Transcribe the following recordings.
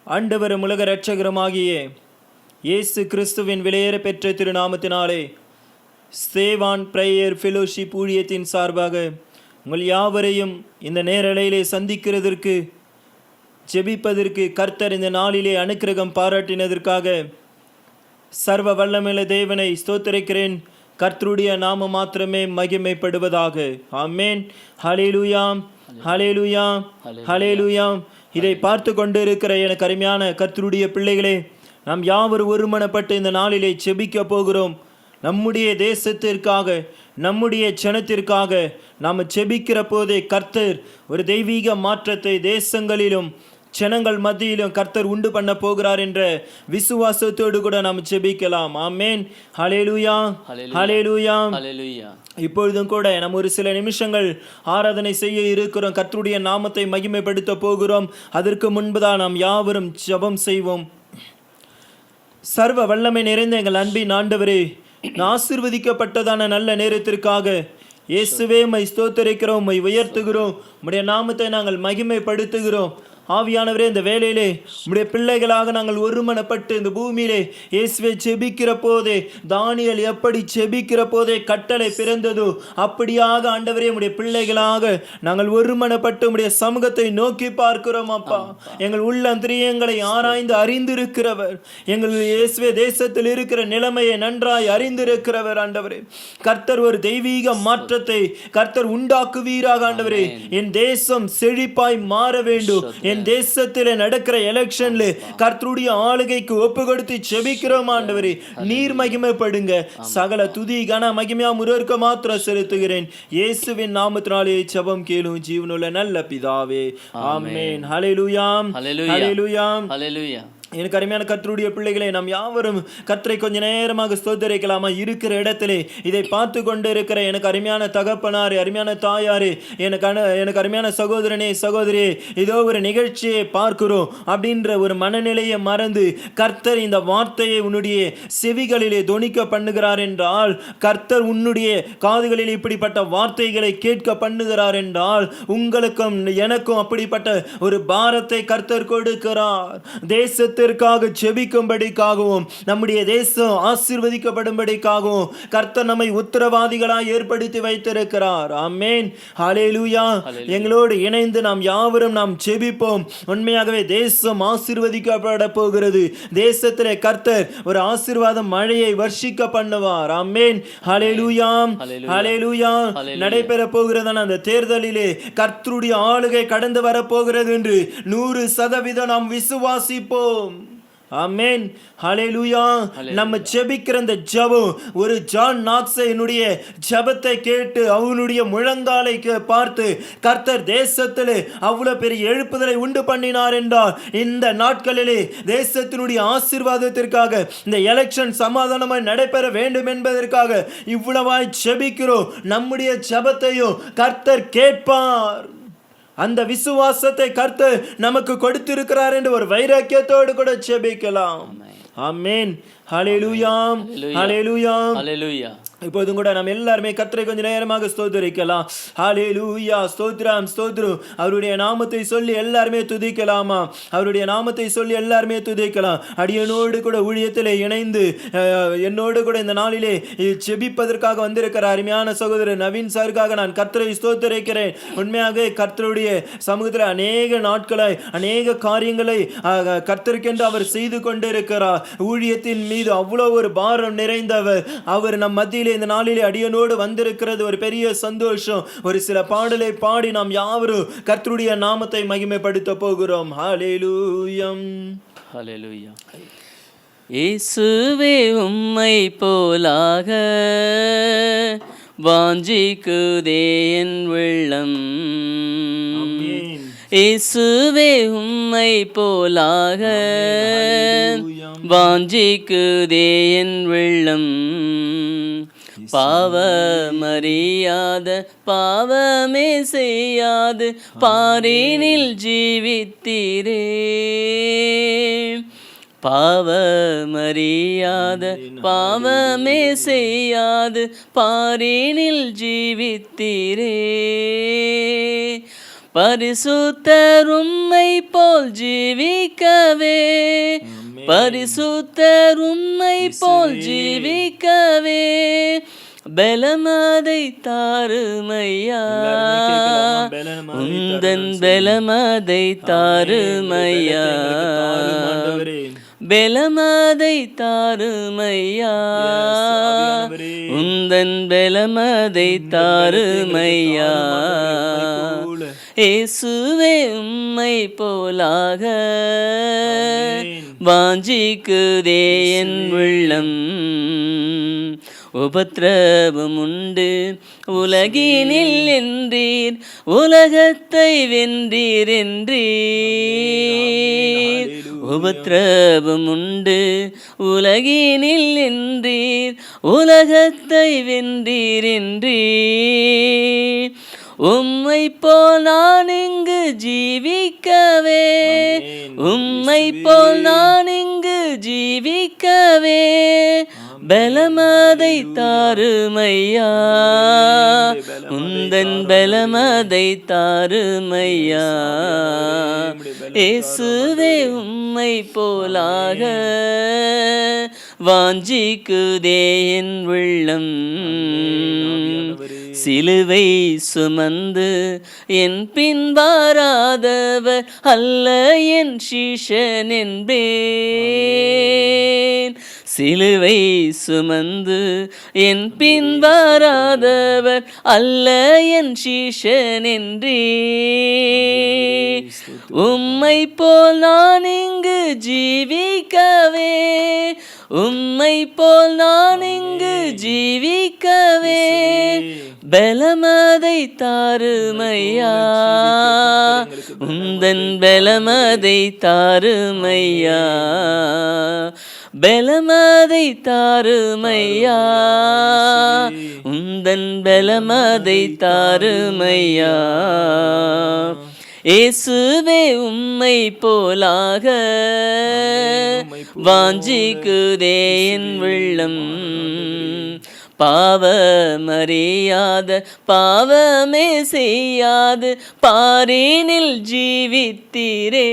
ஆண்டவரும் உலக இரட்சகருமாகிய இயேசு கிறிஸ்துவின் விலையேற பெற்ற திருநாமத்தினாலே ஸ்தேவான் பிரேயர் ஃபெலோஷிப் ஊழியத்தின் சார்பாக உங்கள் யாவரையும் இந்த நேரலையிலே சந்திக்கிறதற்கு ஜெபிப்பதற்கு கர்த்தர் இந்த நாளிலே அனுக்கிரகம் பாராட்டினதற்காக சர்வ வல்லமையுள்ள தேவனை ஸ்தோத்திரிக்கிறேன். கர்த்தருடைய நாம மாத்திரமே மகிமைப்படுவதாக. ஆமென். ஹல்லேலூயா, ஹல்லேலூயா, ஹல்லேலூயா. இதை பார்த்து கொண்டு இருக்கிற எனக்கு அருமையான கர்த்தருடைய பிள்ளைகளே, நாம் யாவரும் ஒருமனப்பட்டு இந்த நாளிலே ஜெபிக்க போகிறோம். நம்முடைய தேசத்திற்காக, நம்முடைய ஜனத்திற்காக நாம் ஜெபிக்கிற போதே கர்த்தர் ஒரு தெய்வீக மாற்றத்தை தேசங்களிலும் ஜனங்கள் மத்தியிலும் கர்த்தர் உண்டு பண்ண போகிறார் என்ற விசுவாசத்தோடு கூட நாம் ஜெபிக்கலாம். ஆமென். ஹல்லேலூயா, ஹல்லேலூயா. இப்பொழுதும் கூட நம்ம ஒரு சில நிமிஷங்கள் ஆராதனை செய்ய இருக்கிறோம். கர்த்தருடைய நாமத்தை மகிமைப்படுத்த போகிறோம். அதற்கு முன்புதான் நாம் யாவரும் ஜெபம் செய்வோம். சர்வ வல்லமை நிறைந்த எங்கள் அன்பின் ஆண்டவரே, ஆசீர்வதிக்கப்பட்டதான நல்ல நேரத்திற்காக இயேசுவே மை ஸ்தோத்திரிக்கிறோம், மை உயர்த்துகிறோம். உம்முடைய நாமத்தை நாங்கள் மகிமைப்படுத்துகிறோம். ஆவியானவரே, இந்த வேளையிலே உம்முடைய பிள்ளைகளாக நாங்கள் ஒருமனப்பட்டு இந்த பூமியிலே இயேசுவை ஜெபிக்கிற போதே, தானியேல் எப்படி ஜெபிக்கிற போதே கட்டளை பிறந்ததோ அப்படியாக ஆண்டவரே உம்முடைய பிள்ளைகளாக நாங்கள் ஒருமனப்பட்டு உம்முடைய சமூகத்தை நோக்கி பார்க்கிறோம். அப்பா, எங்கள் உள்ளந்திரியங்களை ஆராய்ந்து அறிந்திருக்கிறவர், எங்கள் இயேசுவே தேசத்தில் இருக்கிற நிலைமையை நன்றாய் அறிந்திருக்கிறவர். ஆண்டவரே, கர்த்தர் ஒரு தெய்வீக மாற்றத்தை கர்த்தர் உண்டாக்குவீராக. ஆண்டவரே, என் தேசம் செழிப்பாய் மாற வேண்டும். என் தேசத்தில் நடக்கிற எலெக்ஷன்ல கர்த்தருடைய ஆளுகைக்கு ஒப்பு கொடுத்து ஜெபிக்கிறோம். ஆண்டவரே, நீர் மகிமைப்படுங்க. சகல துதி கன மகிமையா முருகருக்கு மாத்திரம் செலுத்துகிறேன். இயேசுவின் நாமத்தினாலே ஜெபம் கேளும் ஜீவனுள்ள நல்ல பிதாவே. ஆமென். ஹல்லேலூயா, ஹல்லேலூயா, ஹல்லேலூயா. எனக்கு அருமையான கர்த்தருடைய பிள்ளைகளை, நாம் யாவரும் கர்த்தரை கொஞ்ச நேரமாக ஸ்தோத்திரிக்கலாமா? இருக்கிற இடத்திலே இதை பார்த்து கொண்டு இருக்கிற எனக்கு அருமையான தகப்பனாரே, அருமையான தாயாரே, எனக்கு அருமையான சகோதரனே, சகோதரியே, இதோ ஒரு நிகழ்ச்சியை பார்க்கிறோம் அப்படின்ற ஒரு மனநிலையை மறந்து கர்த்தர் இந்த வார்த்தையை உன்னுடைய செவிகளிலே தொனிக்க பண்ணுகிறார் என்றால், கர்த்தர் உன்னுடைய காதுகளில் இப்படிப்பட்ட வார்த்தைகளை கேட்க பண்ணுகிறார் என்றால், உங்களுக்கும் எனக்கும் அப்படிப்பட்ட ஒரு பாரத்தை கர்த்தர் கொடுக்கிறார். தேசத்திற்காக ஜெபிக்கும்படிக்காகவும், நம்முடைய தேசம் ஆசீர்வதிக்கப்படும்படிக்காகவும் கர்த்தர் நம்மை உத்தரவாதிகளாய் ஏற்படுத்தி வைத்திருக்கிறார். ஆமென். ஹல்லேலூயா. எங்களோடு இணைந்து நாம் யாவரும் நாம் ஜெபிப்போம். உண்மையாகவே தேசம் ஆசீர்வதிக்கப்பட போகிறது. தேசத்திலே கர்த்தர் ஒரு ஆசீர்வாதம் மழையை வர்ஷிக்க பண்ணுவார். ஆமென். ஹல்லேலூயா, ஹல்லேலூயா. நடைபெற போகிறதான அந்த தேர்தலிலே கர்த்தருடைய ஆளுகை கடந்து வர போகிறது என்று 100% நாம் விசுவாசிப்போம். ஆமென். ஹல்லேலூயா. நம்ம ஜெபிக்கிற இந்த ஜெபம் ஒரு ஜான் நாக்ஸனுடைய ஜெபத்தை கேட்டு அவனுடைய முழங்காலை பார்த்து கர்த்தர் தேசத்திலே அவ்வளவு பெரிய எழுப்புதலை உண்டு பண்ணினார் என்றால், இந்த நாட்களிலே தேசத்தினுடைய ஆசீர்வாதத்திற்காக இந்த எலெக்ஷன் சமாதானமாய் நடைபெற வேண்டும் என்பதற்காக இவ்வளவாய் ஜெபிக்கிறோம். நம்முடைய ஜெபத்தையும் கர்த்தர் கேட்பார். அந்த விசுவாசத்தை கர்த்தர் நமக்கு கொடுத்திருக்கிறார் என்று ஒரு வைராக்கியத்தோடு கூட ஜெபிக்கலாம். ஆமென். ஹல்லேலூயா, ஹல்லேலூயா, ஹல்லேலூயா. இப்போதும் கூட நாம் எல்லாருமே கர்த்தரை கொஞ்ச நேரமாக ஸ்தோத்திரிக்கலாம். ஹல்லேலூயா, ஸ்தோத்திரம், ஸ்தோத்திரம். அவருடைய நாமத்தை சொல்லி எல்லாருமே துதிக்கலாமா? அவருடைய நாமத்தை சொல்லி எல்லாருமே துதிக்கலாம். அடியனோடு கூட ஊழியத்தில் இணைந்து என்னோடு கூட இந்த நாளிலே ஜெபிப்பதற்காக வந்திருக்கிற அருமையான சகோதரர் நவீன் சாருக்காக நான் கர்த்தரை ஸ்தோத்திரிக்கிறேன். உண்மையாக கர்த்தருடைய சமூகத்தில் அநேக நாட்களாய் அநேக காரியங்களை கர்த்தருக்கென்று அவர் செய்து கொண்டிருக்கிறார். ஊழியத்தின் மீது அவ்வளோ ஒரு பாரம் நிறைந்தவர். அவர் நம் மத்தியிலே இந்த நாளிலே அடியனோடு வந்திருக்கிறது ஒரு பெரிய சந்தோஷம். ஒரு சில பாடலை பாடி நாம் யாவரும் கர்த்தருடைய நாமத்தை மகிமைப்படுத்த போகிறோம். ஹல்லேலூயா, ஹல்லேலூயா. இயேசுவே உம்மை போலாக வாஞ்சிக்குதே என் உள்ளம். இயேசுவே உம்மை போலாக வாஞ்சிக்குதே என் உள்ளம். பாவமறியாத பாவமே செய்யாது பாரினில் ஜீவித்தீரே. பாவமறியாத பாவமே செய்யாது பாரினில் ஜீவித்தீரே. பரிசுத்தர் உம்மை போல் ஜீவிக்கவே, பரிசுத்தர் உம்மை போல் ஜீவிக்கவே பலமதை தாருமையா, உந்தன் பலமதை தாருமையா, பலமதை தாருமையா, உந்தன் பலமதை தாருமையா. இயேசுவே உம்மை போலாக வாஞ்சிக்குதே என் உள்ளம், உபத்திரவம் உண்டு உலகினில் என்றீர், உலகத்தை வென்றீர் என்றீர். உபத்திரவம் உண்டு உலகினில் என்றீர், உலகத்தை வென்றீர் என்றீர். உம்மை போல் நான் இங்கு ஜீவிக்கவே, உம்மை போல் நான் இங்கு ஜீவிக்கவே பலமதை தாருமையா, உந்தன் பலமதை தாருமையா. இயேசுவே உம்மை போலாக வாஞ்சிக்குதே என் உள்ளம், சிலுவை சுமந்து என் பின் வாராதவர் அல்ல என் சீஷன் என்பேன். சிலுவை சுமந்து என் பின் வாராதவர் அல்ல என் சீஷன் என்றேன். உம்மை போல் நான் இங்கு ஜீவிக்கவே, உம்மை போல் நான் இங்கு ஜீவிக்கவே பலமதை தாருமையா, உந்தன் பலமதை தாருமையா, பலமதை தாருமையா, உந்தன் பலமதை தாருமையா. இயேசுவே உம்மை போலாக வாஞ்சிக்குதே என் உள்ளம், பாவமறியாத பாவமே செய்யாது பாரினில் ஜீவித்தீரே.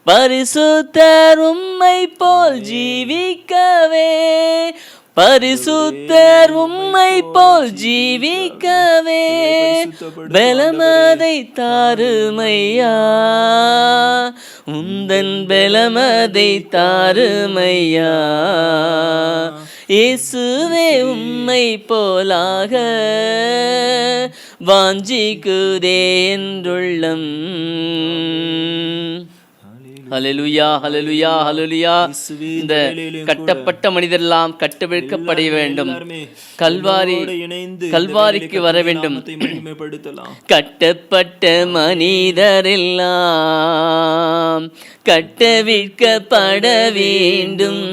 பரிசுத்தர் உம்மை போல் ஜீவிக்கவே, பரிசுத்தர் உம்மை போல் ஜீவிக்கவே பலமதை தாருமையா, உந்தன் பலமதை தாருமையா. இயேசுவே உம்மை போலாக வாஞ்சிக்குதே என்றுள்ளம். ஹல்லேலூயா, ஹல்லேலூயா, ஹல்லேலூயா. இந்த கட்டப்பட்ட மனிதரெல்லாம் கட்டவிழ்க்கப்பட வேண்டும், கல்வாரிக்கு வர வேண்டும். கட்டப்பட்ட மனிதரெல்லாம் கட்டவிழ்க்கப்பட வேண்டும்,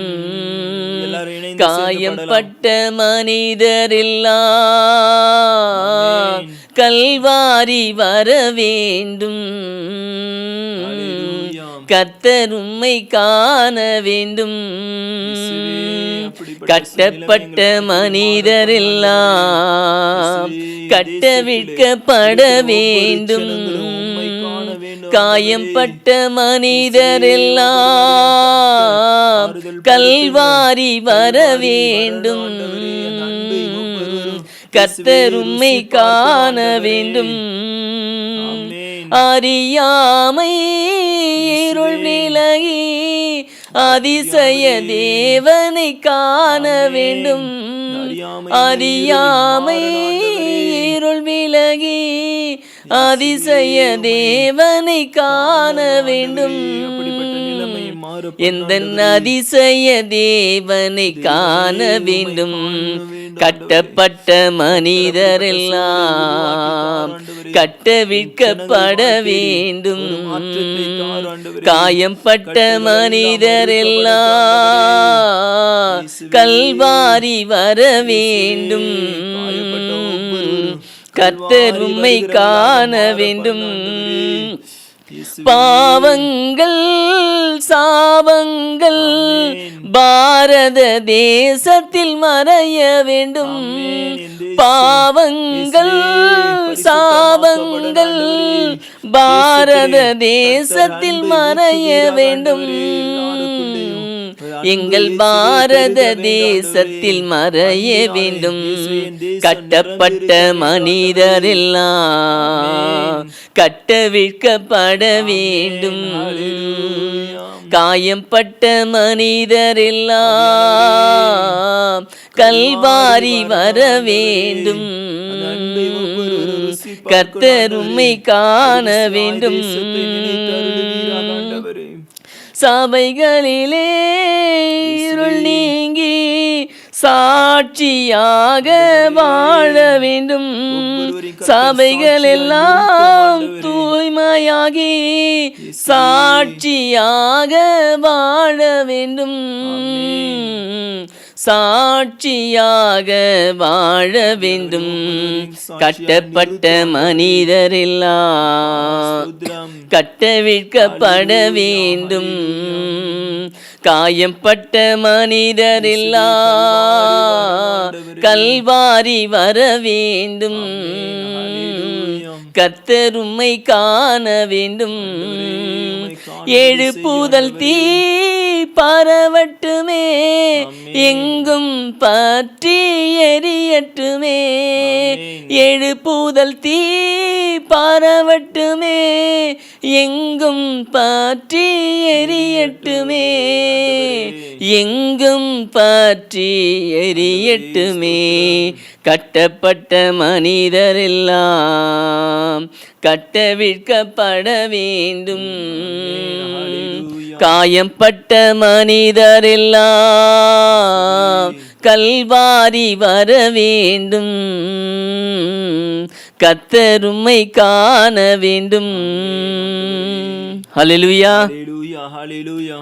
காயம்பட்ட மனிதரெல்லாம் கல்வாரி வர வேண்டும். கர்த்தர் உம்மை காண வேண்டும். கட்டப்பட்ட மனிதரெல்லாம் கட்டவிழ்க்கப்பட வேண்டும், காயம்பட்ட மனிதரெல்லாம் கல்வாரி வர வேண்டும். கர்த்தர் உம்மை காண வேண்டும். அறியாமை இருள் விலகி அதிசய தேவனை காண வேண்டும். அறியாமை இருள் விலகி அதிசய தேவனை காண வேண்டும். எந்த அதிசய தேவனை காண வேண்டும். கட்டப்பட்ட மனிதரெல்லாம் கட்டவிழ்க்கப்பட வேண்டும், காயம்பட்ட மனிதரெல்லாம் கல்வாரி வர வேண்டும். கர்த்தர் உம்மை காண வேண்டும். பாவங்கள் சாபங்கள் பாரத தேசத்தில் மறைய வேண்டும். ஆமென். என் தேசம் பாவங்கள் சாபங்கள் பாரத தேசத்தில் மறைய வேண்டும். எங்கள் பாரத தேசத்தில் மறைய வேண்டும். கட்டப்பட்ட மனிதரெல்லாம் கட்டவிழ்க்கப்பட வேண்டும். காயம்பட்ட மனிதரெல்லாம் கல்வாரி வர வேண்டும். கர்த்தர் உம்மை காண வேண்டும். சபைகளிலே இருள் நீங்கி சாட்சியாக வாழ வேண்டும். சபைகள் எல்லாம் தூய்மையாகி சாட்சியாக வாழ வேண்டும். சாட்சியாக வாழ வேண்டும். கட்டப்பட்ட மனிதரெல்லாம் கட்டவிழ்க்கப்பட வேண்டும். காயம்பட்ட மனிதரெல்லாம் கல்வாரி வர வேண்டும். கர்த்தர் உம்மை காண வேண்டும். எழுப்புதல் தீ பரவட்டுமே, எங்கும் பற்றி எரியட்டுமே. எழுப்புதல் தீ பரவட்டுமே, எங்கும் பற்றி எரியட்டுமே. எங்கும் பற்றி எரியட்டுமே. கட்டப்பட்ட மனிதரெல்லாம் கட்டவிழ்க்கப்பட வேண்டும். காயம்பட்ட மனிதரெல்லாம் கல்வாரி வர வேண்டும். கர்த்தர் உம்மை காண வேண்டும். ஹல்லேலூயா. ஹல்லேலூயா.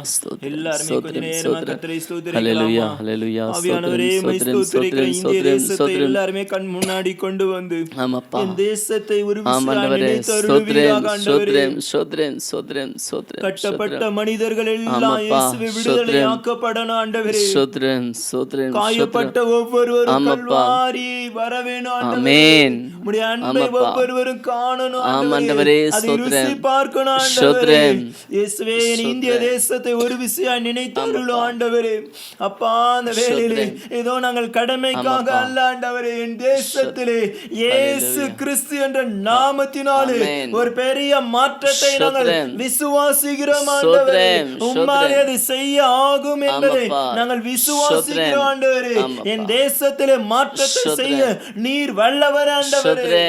எல்லாரும் கொஞ்ச நேரமா கர்த்தரை ஹல்லேலூயா. ஸ்தோத்திரிக்கலாம். ஹல்லேலூயா. ஆவியானவரே, உம்மை ஸ்தோத்திரிக்கிற இந்திய தேசத்தை எல்லாருமே கண் முன்னாடி கொண்டு வந்து ஆமாப்பா. என் தேசத்தை ஒரு ஆமாண்டவரே, விசுவாச ஆண்டவரே. ஸ்தோத்திரம் ஸ்தோத்திரம் ஸ்தோத்திரம். கட்டப்பட்ட மனிதர்கள் எல்லாம் ஆமாப்பா. இயேசுவே விடுதலையாக்கப்படணும் ஆண்டவரே. ஸ்தோத்திரம் ஸ்தோத்திரம். காயப்பட்ட ஒவ்வொருவரும் கல்வாரி வர வேணும் ஆண்டவரே. ஆமென். உம்முடைய அன்பை ஒவ்வொருவரும் காணணும் ஆண்டவரே. அதை ருசி பார்க்கணும் ஆண்டவரே. ஸ்தோத்திரம். இயேசுவே, என் இந்திய தேசத்தை ஒரு விசையாய் நினைத்தருளும் ஆண்டவரே. அப்பா, அந்த வேளையிலே ஏதோ நாங்கள் கடமைக்காக அல்ல ஆண்டவரே, என் தேசத்திலே இயேசு கிறிஸ்து என்ற நாமத்தினாலே ஒரு பெரிய மாற்றத்தை நாங்கள் விசுவாசிக்கிறோம் ஆண்டவரே. உம்மாலே அதை செய்ய ஆகும் என்பதை நாங்கள் விசுவாசிக்கிறோம் ஆண்டவரே. என் தேசத்திலே மாற்றத்தை செய்ய நீர் வல்லவர் ஆண்டவரே.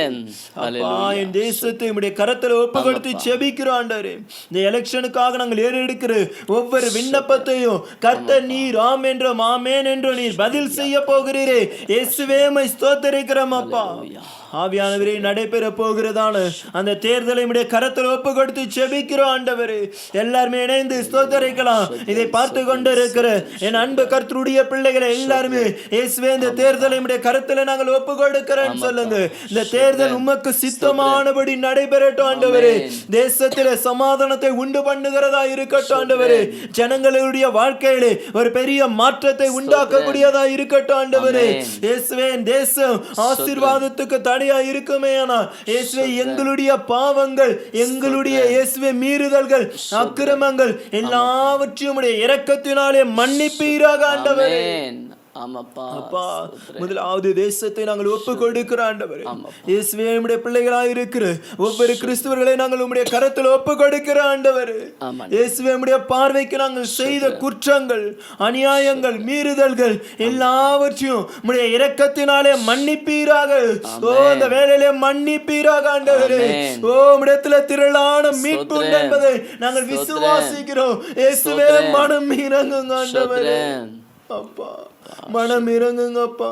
அப்பா, என் தேசத்தை உம்முடைய கரத்தில் ஒப்பு கொடுத்து செபிக்கிறோம் ஆண்டவரே. இந்த எலெக்ஷனுக்காக நாங்கள் ஏறெடுக்கிற ஒவ்வொரு விண்ணப்பத்தையும் கர்த்தர் நீர் ஆம் என்றும் ஆமேன் என்றும் நீர் பதில் செய்ய போகிறீரே. இயேசுவே, உம்மை ஸ்தோத்திரிக்கிறோம் அப்பா. ஆவியானவரே, நடைபெற போகிறதான அந்த தேர்தலை உம்முடைய கரத்தில் ஒப்பு கொடுத்து செபிக்கிறோம் ஆண்டவரே. எல்லாருமே இணைந்து ஸ்தோத்திரிக்கலாம். இதை பார்த்து கொண்டிருக்கிற என் அன்பு கர்த்தருடைய பிள்ளைகளை எல்லாருமே, இயேசுவே, இந்த தேர்தலை உம்முடைய கரத்தில் நாங்கள் ஒப்பு கொடுக்கிறோம் சொல்லுங்க. இந்த தேர்தல் உமக்கு சித்தமானபடி நடைபெறட்டும் ஆண்டவரே. தேசத்திலே சமாதானத்தை உண்டு பண்ணுகிறதா இருக்கட்டும் ஆண்டவரே. ஜனங்களுடைய வாழ்க்கையிலே ஒரு பெரிய மாற்றத்தை உண்டாக்கக்கூடியதா இருக்கட்டும் ஆண்டவரே. இயேசுவே, தேசம் ஆசீர்வாதத்துக்கு தடையா இருக்குமே ஆனால் இயேசுவே, எங்களுடைய பாவங்கள், எங்களுடைய இயேசுவே மீறுதல்கள், அக்கிரமங்கள் எல்லாவற்றையும் உம்முடைய இரக்கத்தினாலே மன்னிப்பீராக ஆண்டவரே. அப்பா, முதலாவது தேசத்தை நாங்கள் ஒப்பு கொடுக்கிறோம் ஆண்டவரே. இயேசுவே, உம்முடைய பிள்ளைகளாய் இருக்கிற ஒவ்வொரு கிறிஸ்தவர்களை நாங்கள் உம்முடைய கரத்தில் ஒப்பு கொடுக்கிறோம் ஆண்டவரே. இயேசுவே, உம்முடைய பார்வைக்கு நாங்கள் செய்த குற்றங்கள், அநியாயங்கள், மீறுதல்கள் எல்லாவற்றையும் உம்முடைய இரக்கத்தினாலே மன்னிப்பீராக. ஓ, அந்த வேளையிலே மன்னிப்பீராக ஆண்டவரே. ஓ, உம்முடையத்துல திரளான மீட்பு உண்டு என்பதை நாங்கள் விசுவாசிக்கிறோம். இயேசுவே, மனம் இறங்குங்க ஆண்டவரே. அப்பா, மனம் இறங்குங்கப்பா.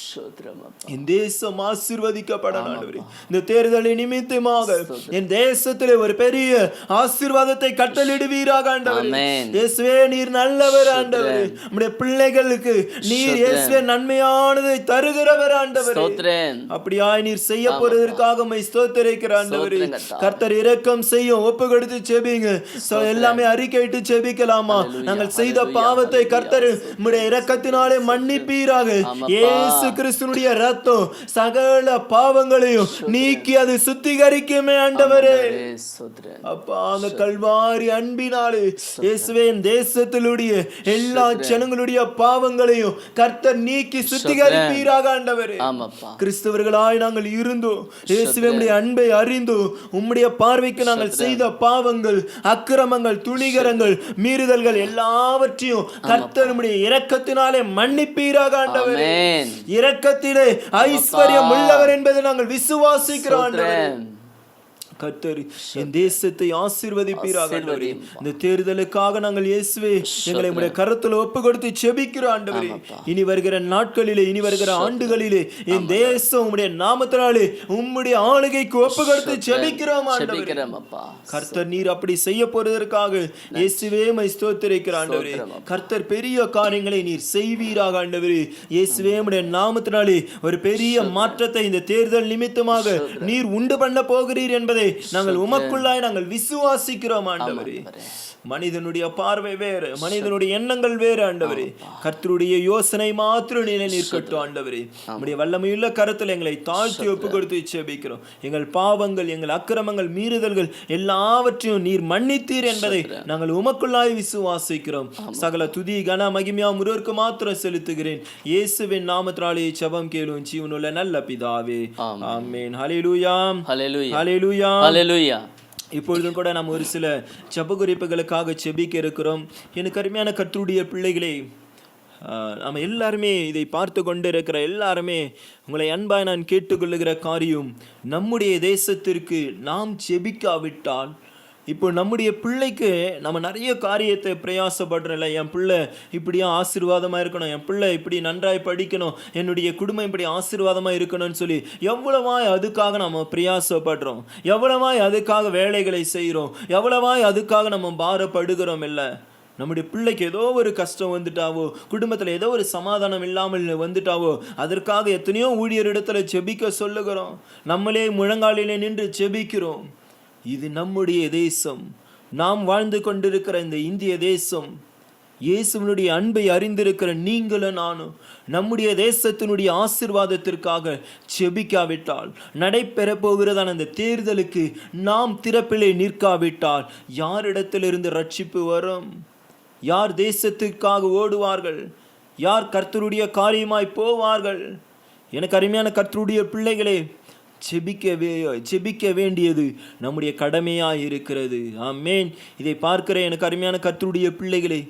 ஸ்தோத்திரம் அப்பா. என் தேசம் ஆசீர்வதிக்கப்படணும் ஆண்டவரே. இந்த தேர்தலை நிமித்தமாக என் தேசத்திலே ஒரு பெரிய ஆசீர்வாதத்தை கட்டளிடுவீராக ஆண்டவரே. ஆமென். இயேசுவே நீர் நல்லவர் ஆண்டவரே. நம்முடைய பிள்ளைகளுக்கு நீர் இயேசுவே நன்மையானதை தருகிறவர் ஆண்டவரே. ஸ்தோத்திரம். அப்படியாய் நீர் செய்ய போறதற்காக உம்மை ஸ்தோத்திரிக்கிறேன் ஆண்டவரே. கர்த்தர் இரக்கம் செய்யும். ஒப்பு கொடுத்து செபிங்க. எல்லாமே அறிக்கையிட்டு செபிக்கலாமா? நாங்கள் செய்த பாவத்தை கர்த்தர் உம்முடைய இரக்கத்தினாலே மன்னிப்பீராக. இயேசு கிறிஸ்துனுடைய ரத்தம் சகல பாவங்களையும் நீக்கி அது சுத்திகரிக்குமே ஆண்டவரே. ஸ்தோத்திரம். அப்பா அந்த கல்வாரி அன்பினாலே இயேசுவே தேசத்திலுடைய எல்லா ஜனங்களுடைய பாவங்களையும் கர்த்தர் நீக்கி சுத்திகரிப்பீராக ஆண்டவரே. ஆமாப்பா. கிறிஸ்தவர்களாய் நாங்கள் இருந்தோம் இயேசுவே உம்முடைய அன்பை அறிந்தோம். உம்முடைய பார்வைக்கு நாங்கள் செய்த பாவங்கள், அக்கிரமங்கள், துணிகரங்கள், மீறுதல்கள் எல்லாவற்றையும் கர்த்தர் உம்முடைய இரக்கத்தினாலே மன்னிப்பீராக ஆண்டவரே. இரக்கத்திலே ஐஸ்வர்யம் உள்ளவர் என்பதை நாங்கள் விசுவாசிக்கிறோம் ஆண்டவரே. கர்த்தர் என் தேசத்தை ஆசீர்வதிப்பீராக ஆண்டவரே. இந்த தேர்தலுக்காக நாங்கள் இயேசுவே எங்களை உம்முடைய கரத்துல ஒப்பு கொடுத்து செபிக்கிறோம் ஆண்டவரே. இனி வருகிற நாட்களிலே, இனி வருகிற ஆண்டுகளிலே என் தேசம் உம்முடைய நாமத்தினாலே உம்முடைய ஆளுகைக்கு ஒப்பு கொடுத்து செபிக்கிறோம் ஆண்டவரே. கர்த்தர் நீர் அப்படி செய்ய போறதற்காக இயேசுவே உம்மை ஸ்தோத்திரிக்கிறோம் ஆண்டவரே. கர்த்தர் பெரிய காரியங்களை நீர் செய்வீராக ஆண்டவரே. இயேசுவே உம்முடைய நாமத்தினாலே ஒரு பெரிய மாற்றத்தை இந்த தேர்தல் நிமித்தமாக நீர் உண்டு பண்ண போகிறீர் என்பதை நாங்கள் உமக்குள்ளாய் நாங்கள் விசுவாசிக்கிறோம் ஆண்டவரே. மனிதனுடைய பார்வை வேறு, மனிதனுடைய எண்ணங்கள் வேறு ஆண்டவரே. கர்த்தருடைய யோசனை மாத்திரம் நிலை நிற்கட்டும் ஆண்டவரே. நம்முடைய வல்லமையுள்ள கரத்தில் எங்களை தாழ்த்தி ஒப்பு கொடுத்து ஜெபிக்கிறோம். எங்கள் பாவங்கள், எங்கள் அக்கிரமங்கள், மீறுதல்கள் எல்லாவற்றையும் நீர் மன்னித்தீர் என்பதை நாங்கள் உமக்குள்ளாய் விசுவாசிக்கிறோம். சகல துதி கன மகிமையா முருகருக்கு மாத்திரம் செலுத்துகிறேன். இயேசுவின் நாமத்தினாலே ஜெபம் கேளும் ஜீவனுள்ள நல்ல பிதாவே. ஆமென். ஹல்லேலூயா. ஹல்லேலூயா. ஹல்லேலூயா. இப்பொழுதும் கூட நாம் ஒரு சில ஜெப குறிப்புகளுக்காக ஜெபிக்க இருக்கிறோம். எனக்கு அருமையான கர்த்தருடைய பிள்ளைகளே, நம்ம எல்லாருமே இதை பார்த்து கொண்டு இருக்கிற எல்லாருமே உங்களை அன்பாய் நான் கேட்டுக்கொள்ளுகிற காரியம், நம்முடைய தேசத்திற்கு நாம் ஜெபிக்காவிட்டால் இப்போ நம்முடைய பிள்ளைக்கு நம்ம நிறைய காரியத்தை பிரயாசப்படுறோம்ல. என் பிள்ளை இப்படியா ஆசீர்வாதமாக இருக்கணும், என் பிள்ளை இப்படி நன்றாய் படிக்கணும், என்னுடைய குடும்பம் இப்படி ஆசீர்வாதமாக இருக்கணும்னு சொல்லி எவ்வளவாய் அதுக்காக நம்ம பிரயாசப்படுறோம், எவ்வளவாய் அதுக்காக வேலைகளை செய்கிறோம், எவ்வளவாய் அதுக்காக நம்ம பாரப்படுகிறோம். இல்லை, நம்முடைய பிள்ளைக்கு ஏதோ ஒரு கஷ்டம் வந்துட்டாவோ, குடும்பத்தில் ஏதோ ஒரு சமாதானம் இல்லாமல் வந்துட்டாவோ, அதற்காக எத்தனையோ ஊழியரிடத்துல ஜெபிக்க சொல்லுகிறோம். நம்மளே முழங்காலிலே நின்று ஜெபிக்கிறோம். இது நம்முடைய தேசம், நாம் வாழ்ந்து கொண்டிருக்கிற இந்த இந்திய தேசம், இயேசுவினுடைய அன்பை அறிந்திருக்கிற நீங்களும் நானும் நம்முடைய தேசத்தினுடைய ஆசீர்வாதத்திற்காக ஜெபிக்காவிட்டால், நடைபெற போகிறதான அந்த தேர்தலுக்கு நாம் திறப்பிலே நிற்காவிட்டால் யாரிடத்திலிருந்து ரட்சிப்பு வரும்? யார் தேசத்திற்காக ஓடுவார்கள்? யார் கர்த்தருடைய காரியமாய் போவார்கள்? எனக்கு அருமையான கர்த்தருடைய பிள்ளைகளே, ஜெபிக்க வேண்டியது நம்முடைய கடமையாக இருக்கிறது. ஆமென். இதை பார்க்கிற எனக்கு அருமையான கர்த்தருடைய பிள்ளைகளே,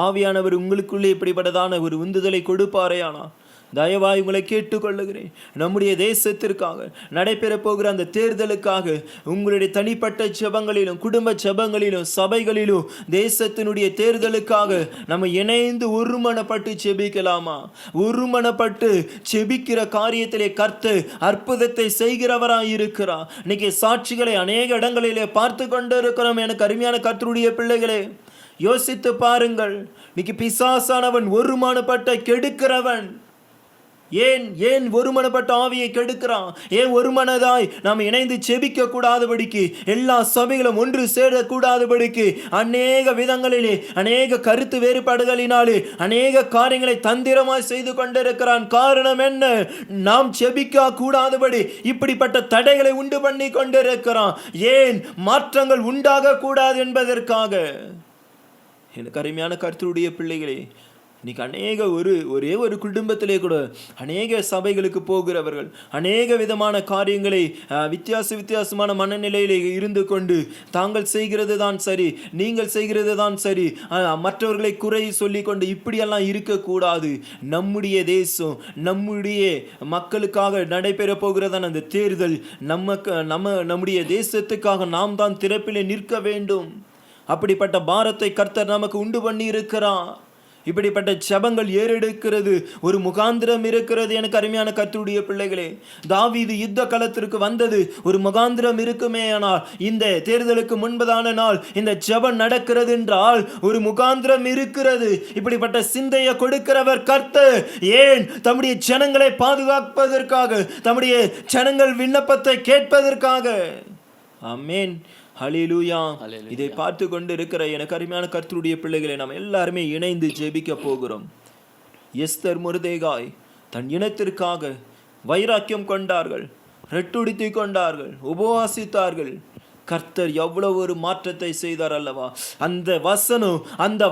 ஆவியானவர் உங்களுக்குள்ளே இப்படிப்பட்டதான ஒரு உந்துதலை கொடுப்பாரேயானா தயவாய் உங்களை கேட்டுக்கொள்ளுகிறேன். நம்முடைய தேசத்திற்காக நடைபெற போகிற அந்த தேர்தலுக்காக உங்களுடைய தனிப்பட்ட ஜெபங்களிலும், குடும்ப ஜெபங்களிலும், சபைகளிலும் தேசத்தினுடைய தேர்தலுக்காக நம்ம இணைந்து ஒருமனப்பட்டு ஜெபிக்கலாமா? ஒருமனப்பட்டு ஜெபிக்கிற காரியத்திலே கர்த்தர் அற்புதத்தை செய்கிறவராய் இருக்கிறார். இன்னைக்கு சாட்சிகளை அநேக இடங்களிலே பார்த்து கொண்டு இருக்கிறோம். எனக்கு அருமையான கர்த்தருடைய பிள்ளைகளே, யோசித்து பாருங்கள். இன்னைக்கு பிசாசானவன் ஒருமனப்பட்ட கெடுக்கிறவன். ஏன் ஒருமனப்பட்ட ஆவியை கெடுக்கிறான்? ஏன் ஒருமனதாய் நாம் இணைந்து ஜெபிக்க கூடாதபடிக்கு, எல்லா சபைகளும் ஒன்று சேரக்கூடாதபடிக்கு அநேக விதங்களிலே, அநேக கருத்து வேறுபாடுகளினாலே அநேக காரியங்களை தந்திரமாய் செய்து கொண்டிருக்கிறான். காரணம் என்ன? நாம் ஜெபிக்க கூடாதபடி இப்படிப்பட்ட தடைகளை உண்டு பண்ணி கொண்டிருக்கிறான். ஏன்? மாற்றங்கள் உண்டாக கூடாது என்பதற்காக. எனக்கு அருமையான கர்த்தருடைய பிள்ளைகளே, இன்னைக்கு அநேக ஒரே ஒரு குடும்பத்திலே கூட அநேக சபைகளுக்கு போகிறவர்கள் அநேக விதமான காரியங்களை வித்தியாசமான மனநிலையிலே இருந்து கொண்டு தாங்கள் செய்கிறது தான் சரி, நீங்கள் செய்கிறது தான் சரி, மற்றவர்களை குறை சொல்லி கொண்டு இப்படியெல்லாம் இருக்கக்கூடாது. நம்முடைய தேசம், நம்முடைய மக்களுக்காக நடைபெற போகிறதான அந்த தேர்தல் நம்முடைய தேசத்துக்காக நாம் தான் திறப்பிலே நிற்க வேண்டும். அப்படிப்பட்ட பாரத்தை கர்த்தர் நமக்கு உண்டு பண்ணி இருக்கிறார். இப்படிப்பட்ட ஜெபங்கள் ஏறெடுக்கிறது ஒரு முகாந்திரம் இருக்கிறது. எனக்கு அருமையான கர்த்தருடைய பிள்ளைகளே, தாவீது யுத்த களத்திற்கு வந்தது ஒரு முகாந்திரம் இருக்குமே. ஆனால் இந்த தேர்தலுக்கு முன்பதான நாள் இந்த ஜெபம் நடக்கிறது என்றால் ஒரு முகாந்திரம் இருக்கிறது. இப்படிப்பட்ட சிந்தையை கொடுக்கிறவர் கர்த்தர். ஏன்? தம்முடைய ஜனங்களை பாதுகாப்பதற்காக, தம்முடைய ஜனங்கள் விண்ணப்பத்தை கேட்பதற்காக. ஆமென். ஹல்லேலூயா. இதை பார்த்து கொண்டு இருக்கிற எனக்கு அருமையான கர்த்தருடைய பிள்ளைகளை நாம் எல்லாருமே இணைந்து ஜெபிக்க போகிறோம். எஸ்தர் மொர்தெகாய் தன் இனத்திற்காக வைராக்கியம் கொண்டார்கள், ரெட்டுடுத்தி கொண்டார்கள், உபவாசித்தார்கள். கர்த்தர் எவ்வளவு ஒரு மாற்றத்தை செய்தார் அல்லவா? அந்த வசனம், அந்த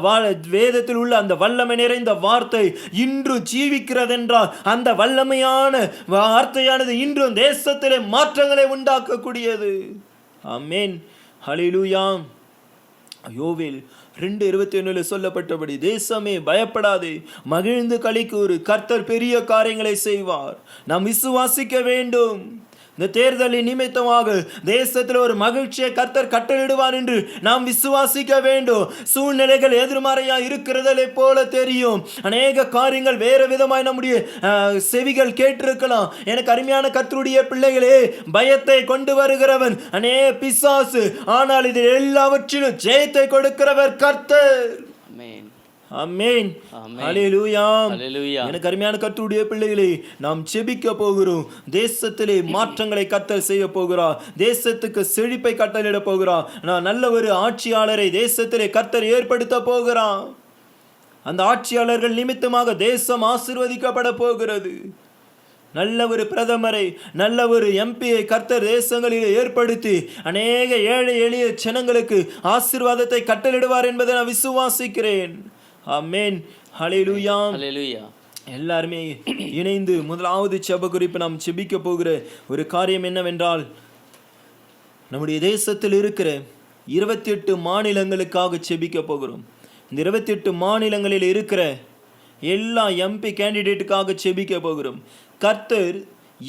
வேதத்தில் உள்ள அந்த வல்லமை நிறைந்த வார்த்தை இன்று ஜீவிக்கிறதென்றால் அந்த வல்லமையான வார்த்தையானது இன்றும் தேசத்திலே மாற்றங்களை உண்டாக்கக்கூடியது. ஆமென். ஹல்லேலூயா. யோவேல் 2:21 சொல்லப்பட்டபடி, தேசமே பயப்படாதே, மகிழ்ந்து களிக்கூறு, கர்த்தர் பெரிய காரியங்களை செய்வார். நாம் விசுவாசிக்க வேண்டும். இந்த தேர்தலின் நிமித்தமாக தேசத்தில் ஒரு மகிழ்ச்சியை கர்த்தர் கட்டளிடுவார் என்று நாம் விசுவாசிக்க வேண்டும். சூழ்நிலைகள் எதிர்மறையா இருக்கிறதை போல தெரியும். அநேக காரியங்கள் வேறு விதமாய் நம்முடைய செவிகள் கேட்டிருக்கலாம். எனக்கு அருமையான கர்த்தருடைய பிள்ளைகளே, பயத்தை கொண்டு வருகிறவன் பிசாசு. ஆனால் இது எல்லாவற்றிலும் ஜெயத்தை கொடுக்கிறவர் கர்த்தர். ஆமென். ஹல்லேலூயா. எனக்கு அருமையான கர்த்தருடைய பிள்ளைகளே, நாம் ஜெபிக்க போகிறோம். தேசத்திலே மாற்றங்களை கர்த்தர் செய்ய போகிறார். தேசத்துக்கு செழிப்பை கட்டளையிட போகிறார். நான் நல்ல ஒரு ஆட்சியாளரை தேசத்திலே கர்த்தர் ஏற்படுத்த போகிறார். அந்த ஆட்சியாளர்கள் நிமித்தமாக தேசம் ஆசீர்வதிக்கப்பட போகிறது. நல்ல ஒரு பிரதமரை, நல்ல ஒரு எம்பியை கர்த்தர் தேசங்களில் ஏற்படுத்தி அநேக ஏழை எளிய ஜனங்களுக்கு ஆசீர்வாதத்தை கட்டளிடுவார் என்பதை நான் விசுவாசிக்கிறேன். ஆமென். ஹல்லேலூயா. ஹல்லேலூயா. எல்லாருமே இணைந்து முதலாவது ஜெப குறிப்பு நாம் ஜெபிக்க போகிற ஒரு காரியம் என்னவென்றால், நம்முடைய தேசத்தில் இருக்கிற 28 மாநிலங்களுக்காக ஜெபிக்க போகிறோம். இந்த 28 மாநிலங்களில் இருக்கிற எல்லா எம்பி கேண்டிடேட்டுக்காக ஜெபிக்க போகிறோம். கர்த்தர்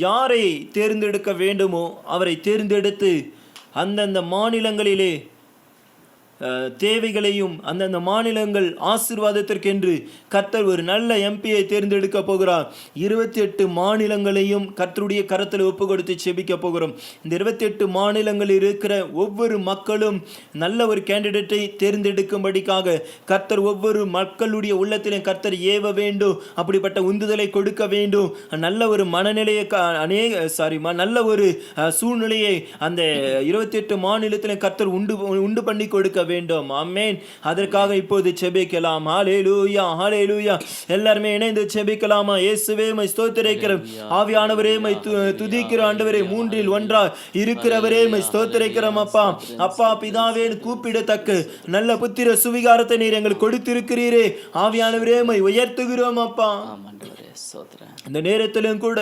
யாரை தேர்ந்தெடுக்க வேண்டுமோ அவரை தேர்ந்தெடுத்து அந்தந்த மாநிலங்களிலே தேவைகளையும் அந்தந்த மாநிலங்கள் ஆசீர்வாதத்திற்கென்று கர்த்தர் ஒரு நல்ல எம்பியை தேர்ந்தெடுக்க போகிறார். 28 மாநிலங்களையும் கர்த்தருடைய கரத்தில் ஒப்பு கொடுத்து செபிக்க போகிறோம். இந்த 28 மாநிலங்களில் இருக்கிற ஒவ்வொரு மக்களும் நல்ல ஒரு கேண்டிடேட்டை தேர்ந்தெடுக்கும்படிக்காக கர்த்தர் ஒவ்வொரு மக்களுடைய உள்ளத்திலும் கர்த்தர் ஏவ வேண்டும். அப்படிப்பட்ட உந்துதலை கொடுக்க வேண்டும். நல்ல ஒரு மனநிலையை நல்ல ஒரு சூழ்நிலையை அந்த 28 மாநிலத்திலும் கர்த்தர் உண்டு பண்ணி கொடுக்க வேண்டும். ஆமென். அதற்காக இப்போது ஜெபிக்கலாம். ஹல்லேலூயா. ஹல்லேலூயா. எல்லாரும் இணைந்து ஜெபிக்கலாமா? இயேசுவே மை ஸ்தோத்திரிக்கிறோம். ஆவியானவரே மை துதிக்கிறோம். ஆண்டவரே, மூன்றில் ஒன்றாய் இருக்கிறவரே மை ஸ்தோத்திரிக்கிறோம். அப்பா, அப்பா பிதாவே, கூப்பிடத்தக்க நல்ல புத்திர சுவிகாரத்தை நீர் எங்களுக்கு கொடுத்திருக்கிறீரே. ஆவியானவரே மை உயர்த்துகிறோம். அப்பா, இந்த நேரத்திலும் கூட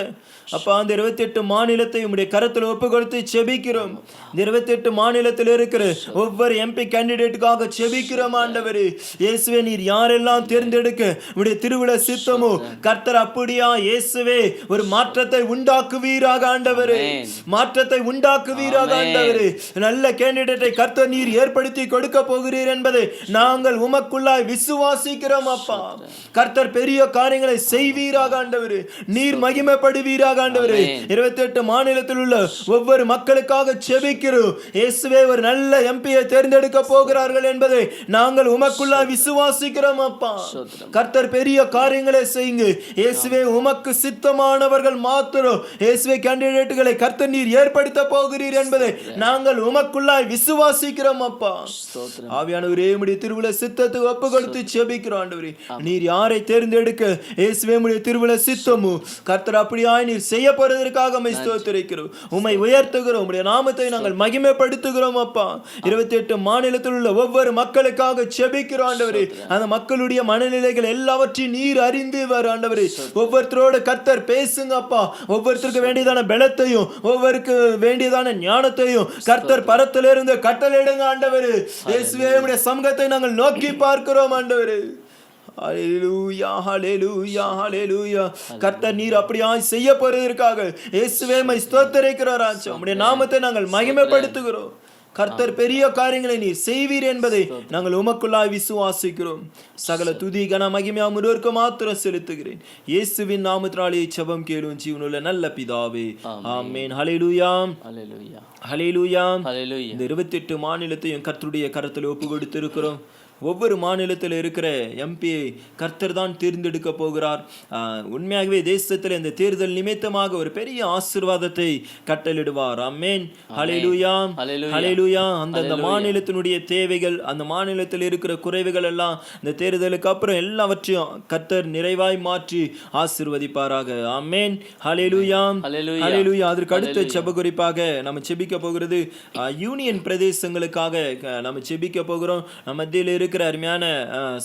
அப்பா, அந்த 28 மாநிலத்தை உம்முடைய கரத்தில் ஒப்பு கொடுத்து செபிக்கிறோம். இந்த 28 மாநிலத்தில் இருக்கிற ஒவ்வொரு எம்பி கேண்டிடேட்டுக்காக செபிக்கிறோம். ஆண்டவரே இயேசுவே, நீர் யாரெல்லாம் தேர்ந்தெடுக்க உம்முடைய திருவிழா சித்தமோ கர்த்தர் அப்படியா இயேசுவே ஒரு மாற்றத்தை உண்டாக்குவீராக. ஆண்டவரே, மாற்றத்தை உண்டாக்குவீராக. ஆண்டவரே, நல்ல கேண்டிடேட்டை கர்த்தர் நீர் ஏற்படுத்தி கொடுக்க போகிறீர் என்பதை நாங்கள் உமக்குள்ளாய் விசுவாசிக்கிறோம். அப்பா, கர்த்தர் பெரிய காரியங்களை செய்வீராக. ஆண்டவரே, நீர் மகிமைப்படுவீராக. ஆண்டவரே, 28 மாநிலத்தில் உள்ள ஒவ்வொரு மக்களுக்காக செபிக்கிறோம். இயேசுவே, ஒரு நல்ல எம்பியை தேர்ந்தெடுக்க போகிறார்கள் என்பதை நாங்கள் உமக்குள்ளாய் விசுவாசிக்கிறோம். அப்பா, கர்த்தர் பெரிய காரியங்களை செய்யுங்க. இயேசுவே, உமக்கு சித்தமானவர்கள் மாத்திரம் இயேசுவே கேண்டிடேட்டுகளை கர்த்தர் நீர் ஏற்படுத்த போகிறீர் என்பதை நாங்கள் உமக்குள்ளாய் விசுவாசிக்கிறோம். அப்பா, ஆவியானவரே, உம்முடைய திருவிழா சித்தத்துக்கு ஒப்பு கொடுத்து செபிக்கிறோம். ஆண்டவரே, நீர் யாரை தேர்ந்தெடுக்க இயேசுவே உம்முடைய திருவிழா சித்தமோ கர்த்தர் அப்படியாய் நீர் செய்ய போறதற்காக உம்மை ஸ்தோத்திரிக்கிறோம். உம்மை உயர்த்துகிறோம். உம்முடைய நாமத்தை நாங்கள் மகிமைப்படுத்துகிறோம். அப்பா, 28 மாநிலத்தில் உள்ள ஒவ்வொரு மக்களுக்காக செபிக்கிறோம். ஆண்டவரே, அந்த மக்களுடைய மனநிலைகள் எல்லாவற்றையும் நீர் அறிந்து வர. ஆண்டவரே, ஒவ்வொருத்தரோட கர்த்தர் பேசுங்க. அப்பா, ஒவ்வொருத்தருக்கு வேண்டியதான பலத்தையும் ஒவ்வொருக்கு வேண்டியதான ஞானத்தையும் கர்த்தர் பரத்திலிருந்து கட்டளையிடுங்க. ஆண்டவரே, இயேசுவே உம்முடைய சமூகத்தை நாங்கள் நோக்கி பார்க்கிறோம். ஆண்டவரே, ஹல்லேலூயா. ஹல்லேலூயா. ஹல்லேலூயா. கர்த்தர் நீர் அப்படியாய் செய்ய போறதற்காக இயேசுவே மை ஸ்தோத்திரிக்கிறோம். ராஜா, உம்முடைய நாமத்தை நாங்கள் மகிமைப்படுத்துகிறோம். கர்த்தர் பெரிய காரியங்களை நீர் செய்வீர் என்பதை நாங்கள் உமக்குள்ளாய் விசுவாசிக்கிறோம். சகல துதி கன மகிமையா முருவருக்கு மாத்திரம் செலுத்துகிறேன். இயேசுவின் நாமத்தினாலே ஜெபம் கேளும் ஜீவனுள்ள நல்ல பிதாவே, ஆமென். ஹல்லேலூயா, ஹல்லேலூயா, ஹல்லேலூயா. ஹல்லேலூயா. இந்த 28 மாநிலத்தையும் கர்த்தருடைய கரத்தில் ஒப்பு கொடுத்திருக்கிறோம். ஒவ்வொரு மாநிலத்தில் இருக்கிற எம்பியை கர்த்தர் தான் தேர்ந்தெடுக்க போகிறார். உண்மையாகவே தேசத்தில் இந்த தேர்தல் நிமித்தமாக ஒரு பெரிய ஆசீர்வாதத்தை கட்டளிடுவார். ஆமென். ஹல்லேலூயா, ஹல்லேலூயா. அந்த மாநிலத்தினுடைய தேவைகள், அந்த மாநிலத்தில் இருக்கிற குறைவுகள் எல்லாம் இந்த தேர்தலுக்கு அப்புறம் எல்லாவற்றையும் கர்த்தர் நிறைவாய் மாற்றி ஆசீர்வதிப்பாராக. ஆமென். ஹல்லேலூயா, ஹல்லேலூயா. அதற்கு அடுத்த ஜெப குறிப்பாக நம்ம ஜெபிக்க போகிறது யூனியன் பிரதேசங்களுக்காக நம்ம ஜெபிக்க போகிறோம். நம்ம மத்தியில் இருக்கிற அருமையான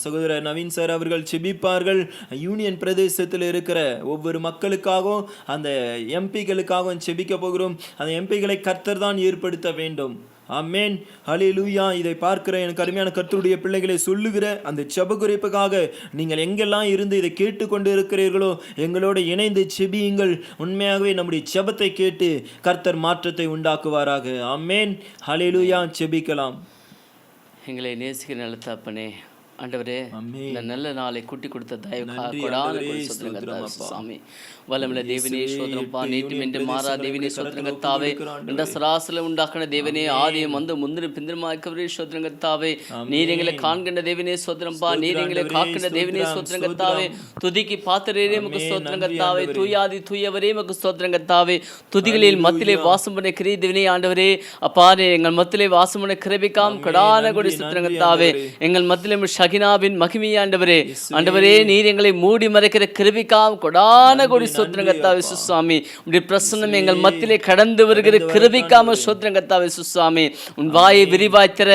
சகோதரர் நவீன் சார் அவர்கள் ஜெபிப்பார்கள். யூனியன் பிரதேசத்தில் இருக்கிற ஒவ்வொரு மக்களுக்காகவும் அந்த எம்பிகளுக்காகவும் ஜெபிக்க போகிறோம். அந்த எம்பிகளை கர்த்தர் தான் ஏற்படுத்த வேண்டும். ஆமென். ஹல்லேலூயா. இதை பார்க்கிற எனக்கு அருமையான கர்த்தருடைய பிள்ளைகளை சொல்லுகிற அந்த ஜெப குறிப்புக்காக நீங்கள் எங்கெல்லாம் இருந்து இதை கேட்டுக்கொண்டு இருக்கிறீர்களோ எங்களோடு இணைந்து ஜெபியுங்கள். உண்மையாகவே நம்முடைய ஜெபத்தை கேட்டு கர்த்தர் மாற்றத்தை உண்டாக்குவாராக. ஆமென். ஹல்லேலூயா. ஜெபிக்கலாம். எங்களை நேசிக்கிற நல்ல தகப்பனே, ஆண்டவரே, இந்த நல்ல நாளை கூட்டி கொடுத்த சாமி வல்லமுள்ள தேவனே சோதரப்பா, நேற்றும் என்று மாறா தேவனே சோதரங்கத்தாவே, இந்த சராசல உண்டாக்கின தேவனே, ஆதியம் வந்து முந்திரி பிந்திரமாக்கவரே சோதரங்கத்தாவே, நீர் எங்களை காண்கின்ற தேவனே சோதரம்பா, நீர் எங்களை காக்கின்ற தேவனே சோதரங்கத்தாவே, துதிக்கு பாத்திரரே மக்கு சோதரங்கத்தாவே, தூயாதி தூயவரே மக்கு சோதரங்கத்தாவே, துதிகளில் மத்திலே வாசம் பண்ண கிரி தேவனே ஆண்டவரே, அப்பா எங்கள் மத்திலே வாசம் பண்ண கிரபிக்காம் கடான கொடி சோதரங்கத்தாவே, எங்கள் மத்திலே ஷகினாவின் மகிமையாண்டவரே, ஆண்டவரே நீர் எங்களை மூடி மறைக்கிற கிருபிக்காம் கொடான கொடி சோத்ரங்கத்தாவே சுவாமி, உடைய பிரசன்னம் எங்கள் மத்தியிலே கடந்து வருகிற கிருபிக்காம சோத்ரங்கத்தாவே சுவாமி, உன் வாயை விரிவாய் திற,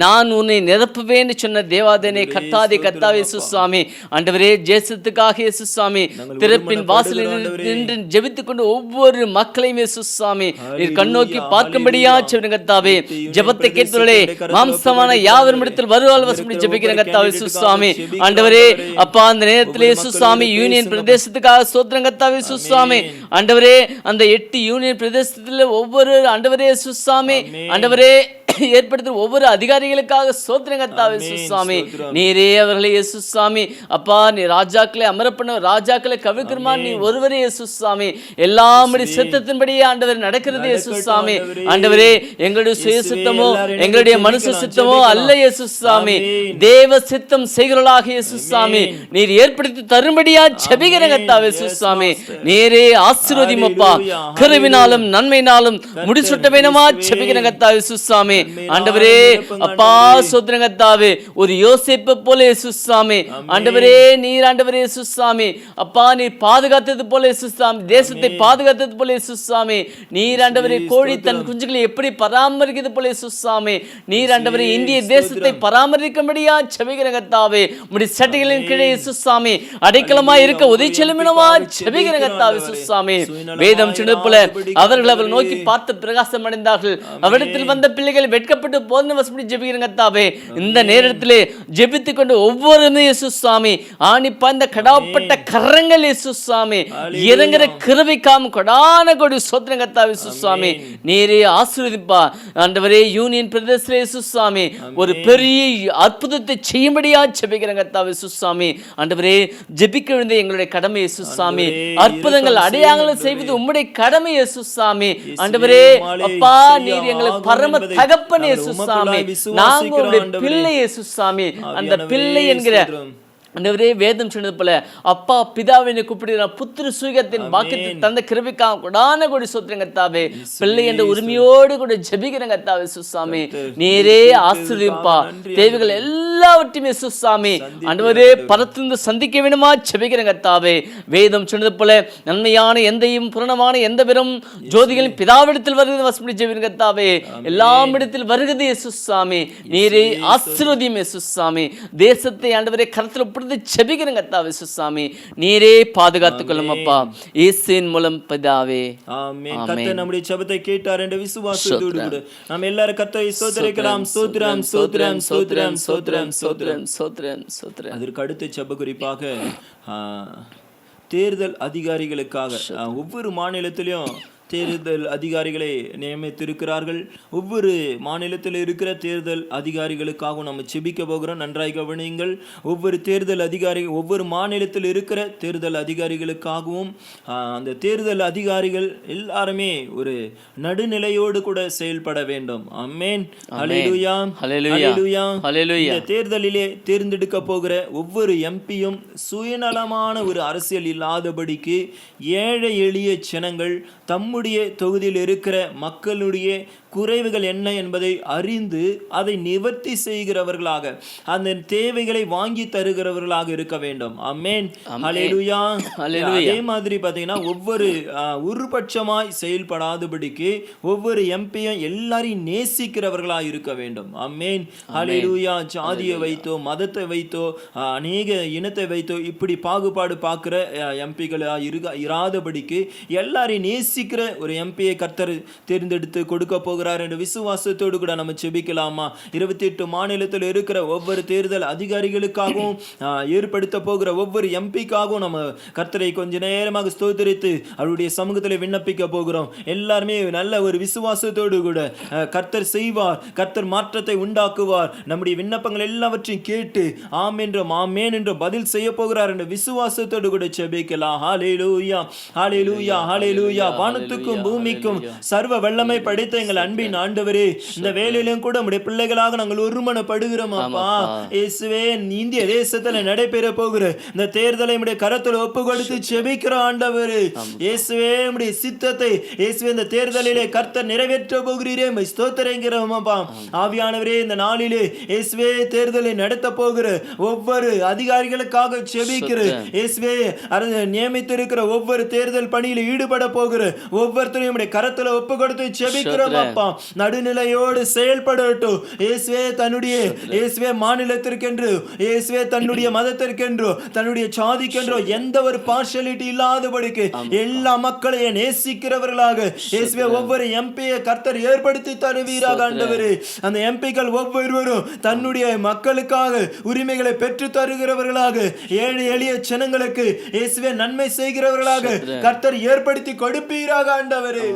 நான் உன்னை நிரப்புவேன்னு சொன்ன தேவாதேனே கத்தாதே கத்தாவே சுவாமி, ஆண்டவரே ஜேசத்துக்காக சுவாமி திறப்பின் வாசலில் நின்று ஜெபித்துக் கொண்டு ஒவ்வொரு மக்களையுமே சுவாமி நீர் கண்ணோக்கி பார்க்கும்படியா சோத்ரங்கத்தாவே, ஜெபத்தை கேட்பவர்களே மாம்சமான யாவரும் இடத்தில் வருவாள் வசப்படி ஜெபிக்கிறங்க சுவாமி, ஆண்டவரே அப்பா அந்த நேரத்திலே சுவாமி யூனியன் பிரதேசத்துக்காக சோத்ரங்கத்தாவே சுவாமி, ஆண்டவரே அந்த 8 யூனியன் பிரதேசத்தில் ஒவ்வொரு ஆண்டவரே சுவாமி, ஆண்டவரே ஏற்படுத்த ஒவ்வொரு அதிகாரிகளுக்காக சோத்ரங்கத்தாவே சுவாமி, நீரே அவர்களே சுவாமி, அப்பா நீ ராஜாக்களை அமரப்பண்ண ராஜாக்களை கவிக்கிறமா நீ ஒருவரே சுவாமி, எல்லாமுடைய சித்தத்தின்படியே ஆண்டவர் நடக்கிறது சுவாமி, ஆண்டவரே எங்களுடைய சுய சித்தமோ எங்களுடைய மனுஷ சித்தமோ அல்ல சுவாமி, தேவ சித்தம் செய்கிறவர்களாக சுவாமி நீர் ஏற்படுத்தி தரும்படியா ஜெபிக்கிறங்கத்தாவே சுவாமி, நீரே ஆசீர்வதிமப்பா, கிருபையினாலும் நன்மையினாலும் முடிசூட்ட வேணுமா ஜெபிக்கிறங்கத்தாவே சுவாமி, ஆண்டவரே அப்பா சோத்ரங்கத்தாவே, ஒரு யோசேப்பு போல சுவாமி, ஆண்டவரே நீர் ஆண்டவரே சுவாமி, அப்பா நீர் பாதுகாத்தது போல சுவாமி, தேசத்தை பாதுகாத்தது போல சுவாமி, நீர் ஆண்டவரே கோழி தன் குஞ்சுகளை எப்படி பராமரிக்கிறது போல சுவாமி, நீர் ஆண்டவரே இந்திய தேசத்தை பராமரிக்கும்படியா ஜெபிக்கிறங்கத்தாவே, உம்முடைய சட்டைகளின் கீழே சுவாமி அடைக்கலமா இருக்க உதவி செல்லுமினமா ஜெபிக்கிறங்கத்தாவே சுவாமி, வேதம் சொன்னது போல அவர்கள் அவள் நோக்கி பார்த்து பிரகாசம் அடைந்தார்கள், அவரிடத்தில் வந்த பிள்ளைகள் வெட்கப்பட்டு போதன வசப்படி ஜெபிக்கிறங்கத்தாவே, இந்த நேரத்திலே ஜெபித்துக் கொண்டு ஒவ்வொருமே சுவாமி ஆணி பாய்ந்த கடாப்பட்ட கரங்கள் சுவாமி இறங்குற கிருபைக்காம் கொடான கொடி சோத்ரங்கத்தாவே சுவாமி, நீரே ஆசீர்வதிப்பா, ஆண்டவரே யூனியன் பிரதேசத்திலே சுவாமி ஒரு பெரிய அற்புதத்தை செய்யும்படியா ஜெபிக்கிறங்கத்தாவே சுவாமி, ஆண்டவரே ஜெபிக்க வேண்டிய எங்களுடைய கடமை சுவாமி, அற்புதங்கள் அடையாளம் செய்வது உம்முடைய கடமை சுவாமி, ஆண்டவரே அப்பா நீர் எங்களுக்கு பரம தகப்பனே சுவாமி, நாங்கள் உங்களுடைய பிள்ளை சுவாமி, அந்த பிள்ளை என்கிற ஆண்டவரே வேதம் சொன்னது போல அப்பா பிதாவினை கூப்பிடுகிற புத்திர சுகத்தின் பாக்கியத்தை தந்த கிருபைக்காக கொடான கொடி சோத்ரங்கத்தாவே, பிள்ளை என்ற உரிமையோடு கூட ஜெபிக்கிறங்கத்தாவே சுவாமி, நீரே ஆசீர்வதிப்பா, தேவைகள் எல்லாவற்றையுமே சுவாமி ஆண்டவரே பரத்திலிருந்து சந்திக்க வேணுமா ஜெபிக்கிறங்கத்தாவே, வேதம் சொன்னது போல நன்மையான எந்தையும் பூரணமான எந்த பெரும் ஜோதிகளின் பிதாவிடத்தில் வருகிறது வசப்படி ஜெபிக்கிறங்கத்தாவே, எல்லாம் இடத்தில் வருகிறது சுவாமி, நீரே ஆசீர்வதியுமே சுவாமி, தேசத்தை ஆண்டவரே கருத்தில் ஜெபிக்கிறங்கத்தாவே சுவாமி, நீரே பாதுகாத்துக் கொள்ளும் அப்பா, இயேசுவின் மூலம் பிதாவே ஆமென். கர்த்தர் நம்முடைய ஜெபத்தை கேட்டார் என்ற விசுவாசத்தோடு கூட நாம் எல்லாரும் கர்த்தரை ஸ்தோத்திரிக்கலாம். ஸ்தோத்திரம் ஸ்தோத்திரம் ஸ்தோத்திரம் ஸ்தோத்திரம் ஸ்தோத்திரம் ஸ்தோத்திரம் ஸ்தோத்திரம். அதற்கு அடுத்த ஜெப குறிப்பாக தேர்தல் அதிகாரிகளுக்காக ஒவ்வொரு மாநிலத்திலும் தேர்தல் அதிகாரிகளை நியமித்திருக்கிறார்கள். ஒவ்வொரு மாநிலத்தில் இருக்கிற தேர்தல் அதிகாரிகளுக்காகவும் நம்ம செபிக்க போகிறோம். நன்றாய் கவனியுங்கள். ஒவ்வொரு தேர்தல் அதிகாரி, ஒவ்வொரு மாநிலத்தில் இருக்கிற தேர்தல் அதிகாரிகளுக்காகவும் அந்த தேர்தல் அதிகாரிகள் எல்லாருமே ஒரு நடுநிலையோடு கூட செயல்பட வேண்டும். ஆமென். ஹல்லேலூயா, ஹல்லேலூயா, ஹல்லேலூயா. இந்த தேர்தலிலே தேர்ந்தெடுக்க போகிற ஒவ்வொரு எம்பியும் சுயநலமான ஒரு அரசியல் இல்லாதபடிக்கு ஏழை எளிய ஜனங்கள் தம்முடைய தொகுதியில் இருக்கிற மக்களுடைய குறைவுகள் என்ன என்பதை அறிந்து அதை நிவர்த்தி செய்கிறவர்களாக, அந்த தேவைகளை வாங்கி தருகிறவர்களாக இருக்க வேண்டும். ஆமென். ஹல்லேலூயா. அதே மாதிரி பார்த்தீங்கன்னா ஒவ்வொரு உருபட்சமாய் செயல்படாதபடிக்கு ஒவ்வொரு எம்பியும் எல்லாரையும் நேசிக்கிறவர்களாக இருக்க வேண்டும். ஆமென். ஹல்லேலூயா. ஜாதியை வைத்தோ மதத்தை வைத்தோ அநேக இனத்தை வைத்தோ இப்படி பாகுபாடு பார்க்கிற எம்பிகளாக இராதபடிக்கு எல்லாரையும் நேசிக்கிற ஒரு எம்பியை கர்த்தர் தேர்ந்தெடுத்து கொடுக்க போகிற என்ற விசுவாசத்தோடு கூட நம்ம செபிக்கலாமா? 28 மாநிலத்தில் இருக்கிற ஒவ்வொரு தேர்தல் அதிகாரிகளுக்காகவும் ஏற்படுத்த போகிற ஒவ்வொரு எம்பிக்காகவும் நம்ம கர்த்தரை கொஞ்ச நேரமாக ஸ்தோத்திரித்து அவருடைய சமூகத்தில் விண்ணப்பிக்க போகிறோம். எல்லாருமே நல்ல ஒரு விசுவாசத்தோடு கூட கர்த்தர் செய்வார், கர்த்தர் மாற்றத்தை உண்டாக்குவார், நம்முடைய விண்ணப்பங்கள் எல்லாவற்றையும் கேட்டு ஆமென் என்ற பதில் செய்ய போகிறார் என்ற விசுவாசத்தோடு கூட செபிக்கலாம். ஹல்லேலூயா, ஹல்லேலூயா, ஹல்லேலூயா. வானத்துக்கும் பூமிக்கும் சர்வ வல்லமை படைத்த எங்கள் அன்பின் ஆண்டவரே, இந்த வேளையிலும் கூட நம்முடைய பிள்ளைகளாக நாங்கள் ஒருமனப்படுகிறோம் அப்பா. இயேசுவே, இந்திய தேசத்துல நடைபெற போகிற இந்த தேர்தலை நம்முடைய கரத்தில் ஒப்பு கொடுத்து செபிக்கிறோம் ஆண்டவரே. இயேசுவே, நம்முடைய சித்தத்தை இயேசுவே இந்த தேர்தலிலே கர்த்தர் நிறைவேற்ற போகிறீரே, ஸ்தோத்திரிக்கிறோம் அப்பா. ஆவியானவரே, இந்த நாளிலே இயேசுவே தேர்தலை நடத்த போகிற ஒவ்வொரு அதிகாரிகளுக்காக செபிக்கிற இயேசுவே, நியமித்திருக்கிற ஒவ்வொரு தேர்தல் பணியில் ஈடுபட போகிற ஒவ்வொருத்தரையும் நம்முடைய கரத்தில் ஒப்பு கொடுத்து செபிக்கிறோம் அப்பா. நடுநிலையோடு செயல்படட்டும் இயேசுவே. தன்னுடைய இயேசுவே மாநிலத்திற்கென்று, இயேசுவே தன்னுடைய மதத்திற்கென்றோ தன்னுடைய சாதிக்கென்றோ எந்த ஒரு பார்ஷியாலிட்டி இல்லாதபடிக்கு எல்லா மக்களையும் நேசிக்கிறவர்களாக இயேசுவே ஒவ்வொரு எம்பியை கர்த்தர் ஏற்படுத்தி தருவீராக ஆண்டவரே. அந்த எம்பிக்கள் ஒவ்வொருவரும் தன்னுடைய மக்களுக்காக உரிமைகளை பெற்று தருகிறவர்களாக, ஏழை எளிய ஜனங்களுக்கு இயேசுவே நன்மை செய்கிறவர்களாக கர்த்தர் ஏற்படுத்தி கொடுப்பீராக ஆண்டவரே.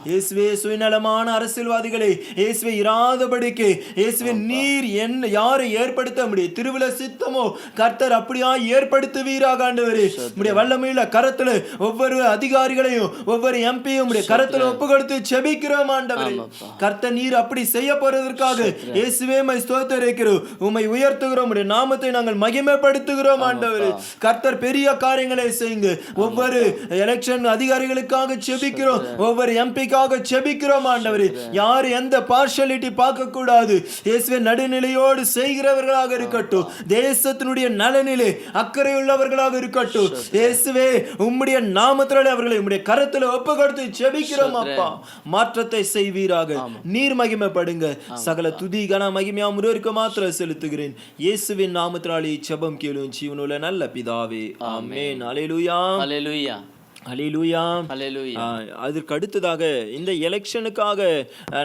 இயேசுவே, சுயநலமான அரசியல்வாதிகளை இயேசுவே இராதபடிக்கு இயேசுவே நீர் என்ன யாரை ஏற்படுத்த முடியும் திருவிழா சித்தமோ கர்த்தர் அப்படியா ஏற்படுத்துவீராக ஆண்டவரே. உம்முடைய வல்லமையுள்ள கரத்துல ஒவ்வொரு அதிகாரிகளையும் ஒவ்வொரு எம்பியும் உம்முடைய கரத்துல ஒப்பு கொடுத்து செபிக்கிறோம் ஆண்டவரே. கர்த்தர் நீர் அப்படி செய்ய போறதற்காக இயேசுவே மை ஸ்தோத்திரிக்கிறோம், உம்மை உயர்த்துகிறோம், உம்முடைய நாமத்தை நாங்கள் மகிமைப்படுத்துகிறோம் ஆண்டவரே. கர்த்தர் பெரிய காரியங்களை செய்யுங்க. ஒவ்வொரு எலெக்ஷன் அதிகாரிகளுக்காக செபிக்கிறோம், ஒவ்வொரு எம்பிக்காக செபிக்கிறோம் ஆண்டவரே. யார் எந்த பார்ஷியாலிட்டி பார்க்க கூடாது இயேசுவே. நடுநிலையோடு செய்கிறவர்களாக இருக்கட்டும், தேசத்தினுடைய நலனிலே அக்கறை உள்ளவர்களாக இருக்கட்டும் இயேசுவே. உம்முடைய நாமத்தினாலே அவர்களை உம்முடைய கரத்தில் ஒப்பு கொடுத்து ஜெபிக்கிறோம் அப்பா. மாற்றத்தை செய்வீராக, நீர் மகிமைப்படுங்க. சகல துதி கன மகிமையா முருகருக்கு மாத்திரம் செலுத்துகிறேன் இயேசுவின் நாமத்தினாலே ஜெபம் கேளும் ஜீவனுள்ள நல்ல பிதாவே, ஆமென். அல்லேலூயா, அல்லேலூயா, ஹல்லேலூயா, ஹல்லேலூயா. அதற்கு அடுத்ததாக இந்த எலெக்ஷனுக்காக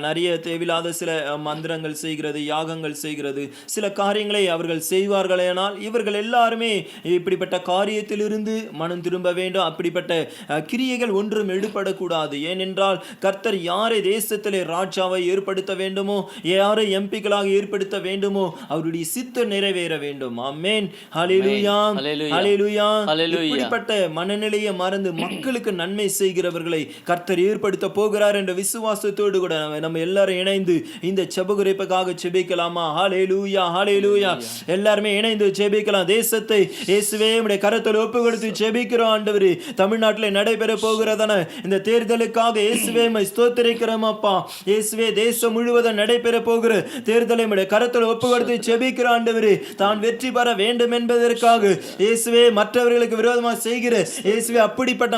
நிறைய தேவையில்லாத சில மந்திரங்கள் செய்கிறது, யாகங்கள் செய்கிறது, சில காரியங்களை அவர்கள் செய்வார்களேனால் இவர்கள் எல்லாருமே இப்படிப்பட்ட காரியத்திலிருந்து மனம் திரும்ப வேண்டும். அப்படிப்பட்ட கிரியைகள் ஒன்றும் எடுபடக்கூடாது. ஏனென்றால் கர்த்தர் யாரை தேசத்திலே ராஜாவை ஏற்படுத்த வேண்டுமோ, யாரை எம்பிக்களாக ஏற்படுத்த வேண்டுமோ அவருடைய சித்தம் நிறைவேற வேண்டும். ஆமென். ஹல்லேலூயா, ஹல்லேலூயா. இப்படிப்பட்ட மனநிலையை மறந்து மக்களுக்கு நன்மை செய்கிறவர்களை கர்த்தர் ஏற்படுத்த போகிறார் என்ற விசுவாசத்தோடு கூட நம்ம எல்லாரும் இணைந்து இந்த ஜெபகுரைப்புக்காக ஜெபிக்கலாமா? ஹல்லேலூயா, ஹல்லேலூயா. எல்லாருமே இணைந்து ஜெபிக்கலாம். தேசத்தை இயேசுவே உம்முடைய கரத்தில் ஒப்பு கொடுத்து ஜெபிக்கிறோம் ஆண்டவரே. தமிழ்நாட்டில் நடைபெற போகிறதான இந்த தேர்தலுக்காக இயேசுவே உம்மை ஸ்தோத்திரிக்கிறோம் அப்பா. இயேசுவே, தேசம் முழுவதும் நடைபெற போகிற தேர்தலை உம்முடைய கரத்தில் ஒப்பு கொடுத்து ஜெபிக்கிற ஆண்டவரே, தான் வெற்றி பெற வேண்டும் என்பதற்காக இயேசுவே மற்றவர்களுக்கு விரோதமாக செய்கிற இயேசுவே அப்படிப்பட்ட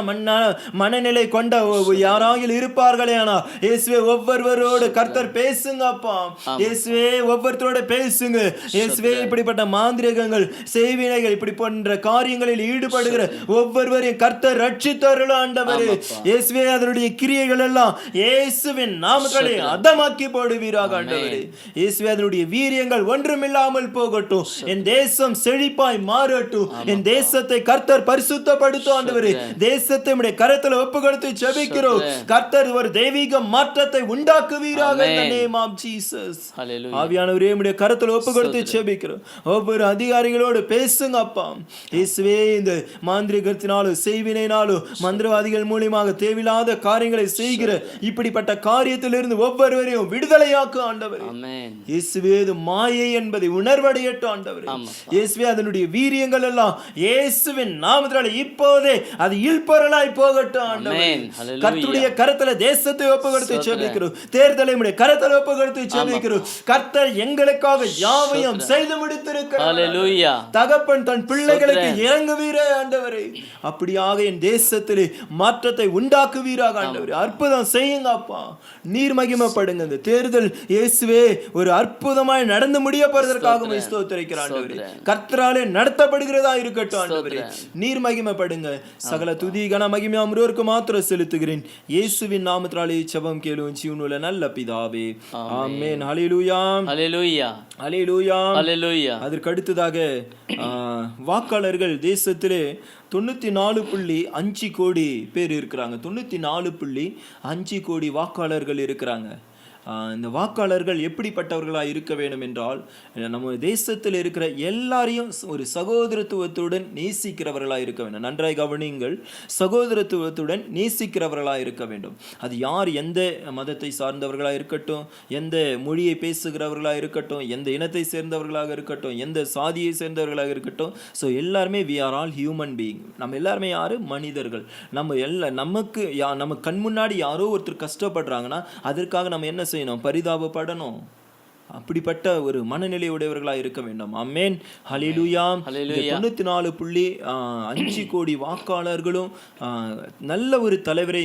மனநிலை கொண்ட யாராக இருப்பார்களே ஆனால் இயேசுவே ஒவ்வொருவரோடு கர்த்தர் பேசுங்க அப்பா. இயேசுவே ஒவ்வொருத்தரோட பேசுங்க இயேசுவே. இப்படிப்பட்ட மாந்திரிகங்கள், செய்வினைகள், இப்படி போன்ற காரியங்களில் ஈடுபடுகிற ஒவ்வொருவரையும் கர்த்தர் ரட்சித்தருள ஆண்டவரே. இயேசுவே, அதனுடைய கிரியைகள் எல்லாம் இயேசுவின் நாமத்திலே அதமாக்கி போடுவீராக ஆண்டவரே. இயேசுவே, அதனுடைய வீரியங்கள் ஒன்றுமில்லாமல் போகட்டும். என் தேசம் செழிப்பாய் மாறட்டும். என் தேசத்தை கர்த்தர் பரிசுத்தப்படுத்தும் ஆண்டவரே. தேச தேசத்தை உம்முடைய கரத்துல ஒப்பு கொடுத்து ஜெபிக்கிறோம். கர்த்தர் ஒரு தெய்வீக மாற்றத்தை உண்டாக்குவீராக in the name of Jesus. ஹalleluya. ஆவியானவரே உம்முடைய கரத்துல ஒப்பு கொடுத்து ஜெபிக்கிறோம். ஒவ்வொரு அதிகாரிகளோடு பேசுங்க அப்பா. இயேசுவே, இந்த மாந்திரிகத்தினாலும் செய்வினையினாலும் மந்திரவாதிகள் மூலமாக தேவையில்லாத காரியங்களை செய்கிற இப்படிப்பட்ட காரியத்திலிருந்து ஒவ்வொருவரையும் விடுதலையாக்கு ஆண்டவரே. ஆமென். இயேசுவே, இது மாயை என்பதை உணர்வடையட்டும் ஆண்டவரே. இயேசுவே, அதனுடைய வீரியங்கள் எல்லாம் இயேசுவின் நாமத்தினால இப்போதே அது இல்பொருளாய் போகட்டும் ஆண்டவரே. கர்த்தருடைய கரத்துல தேசத்தை ஒப்பு கொடுத்து ஜெபிக்கிறோம். தேர்தலை உம்முடைய கரத்துல ஒப்பு கொடுத்து ஜெபிக்கிறோம். கர்த்தர் எங்களுக்காக யாவையும் செய்து முடித்திருக்கிறார். ஹalleluya. தகப்பன் தன் பிள்ளைகளுக்கு இறங்குவீரே ஆண்டவரே. அப்படியாக என் தேசத்திலே மாற்றத்தை உண்டாக்குவீராக ஆண்டவரே. அற்புதம் செய்யுங்க அப்பா. நீர் மகிமைப்படுங்க. இந்த தேர்தல் இயேசுவே ஒரு அற்புதமாய் நடந்து முடிய போறதற்காக ஸ்தோத்திரிக்கிறேன் ஆண்டவரே. கர்த்தராலே நடத்தப்படுகிறதா இருக்கட்டும் ஆண்டவரே. நீர் மகிமைப்படுங்க. சகல துதி கன மகிமை அமரோருக்கு மாத்திரம் செலுத்துகிறேன். இயேசுவின் நாமத்தினாலே ஜெபம் கேளும் ஜீவனுள்ள நல்ல பிதாவே. ஆமென். ஹல்லேலூயா. ஹalleluya. ஹல்லேலூயா. ஹalleluya. அதற்கு அடுத்ததாக வாக்காளர்கள் தேசத்திலே 94.5 கோடி பேர் இருக்கிறாங்க. 94.5 கோடி வாக்காளர்கள் இருக்கிறாங்க. இந்த வாக்காளர்கள் எப்படிப்பட்டவர்களாக இருக்க வேண்டும் என்றால், நம்ம தேசத்தில் இருக்கிற எல்லாரையும் ஒரு சகோதரத்துவத்துடன் நேசிக்கிறவர்களாக இருக்க வேண்டும். நன்றாய் கவனியுங்கள். சகோதரத்துவத்துடன் நேசிக்கிறவர்களாக இருக்க வேண்டும். அது யார் எந்த மதத்தை சார்ந்தவர்களாக இருக்கட்டும், எந்த மொழியை பேசுகிறவர்களாக இருக்கட்டும், எந்த இனத்தை சேர்ந்தவர்களாக இருக்கட்டும், எந்த சாதியை சேர்ந்தவர்களாக இருக்கட்டும். ஸோ எல்லாருமே we are all human being. நம்ம எல்லாருமே யாரு? மனிதர்கள். நம்ம கண் முன்னாடி யாரோ ஒருத்தர் கஷ்டப்படுறாங்கன்னா அதற்காக நம்ம என்ன செய்யணும்? பரிதாபப்படணும். அப்படிப்பட்ட ஒரு மனநிலை உடையவர்களாக இருக்க வேண்டும். ஆமென். ஹல்லேலூயா. 94.5 கோடி வாக்காளர்களும் நல்ல ஒரு தலைவரை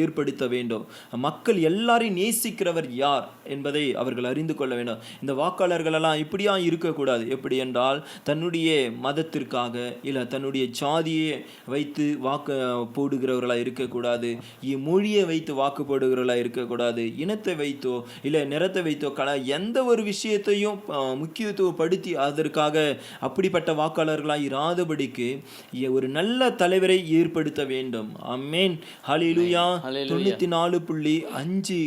ஏற்படுத்த வேண்டும். மக்கள் எல்லாரையும் நேசிக்கிறவர் யார் என்பதை அவர்கள் அறிந்து கொள்ள வேண்டும். இந்த வாக்காளர்கள் எல்லாம் இப்படியா இருக்கக்கூடாது. எப்படி என்றால், தன்னுடைய மதத்திற்காக இல்லை தன்னுடைய ஜாதியை வைத்து வாக்கு போடுகிறவர்களாக இருக்கக்கூடாது. மொழியை வைத்து வாக்கு போடுகிறவர்களாக இருக்கக்கூடாது. இனத்தை வைத்தோ இல்லை நிறத்தை வைத்தோ எந்த ஒரு விஷயத்தையும் முக்கியத்துவப்படுத்தி அதற்காக அப்படிப்பட்ட வாக்காளர்களாக இராதபடிக்கு ஒரு நல்ல தலைவரை ஏற்படுத்த வேண்டும். ஆமென். ஹல்லேலூயா. 94.5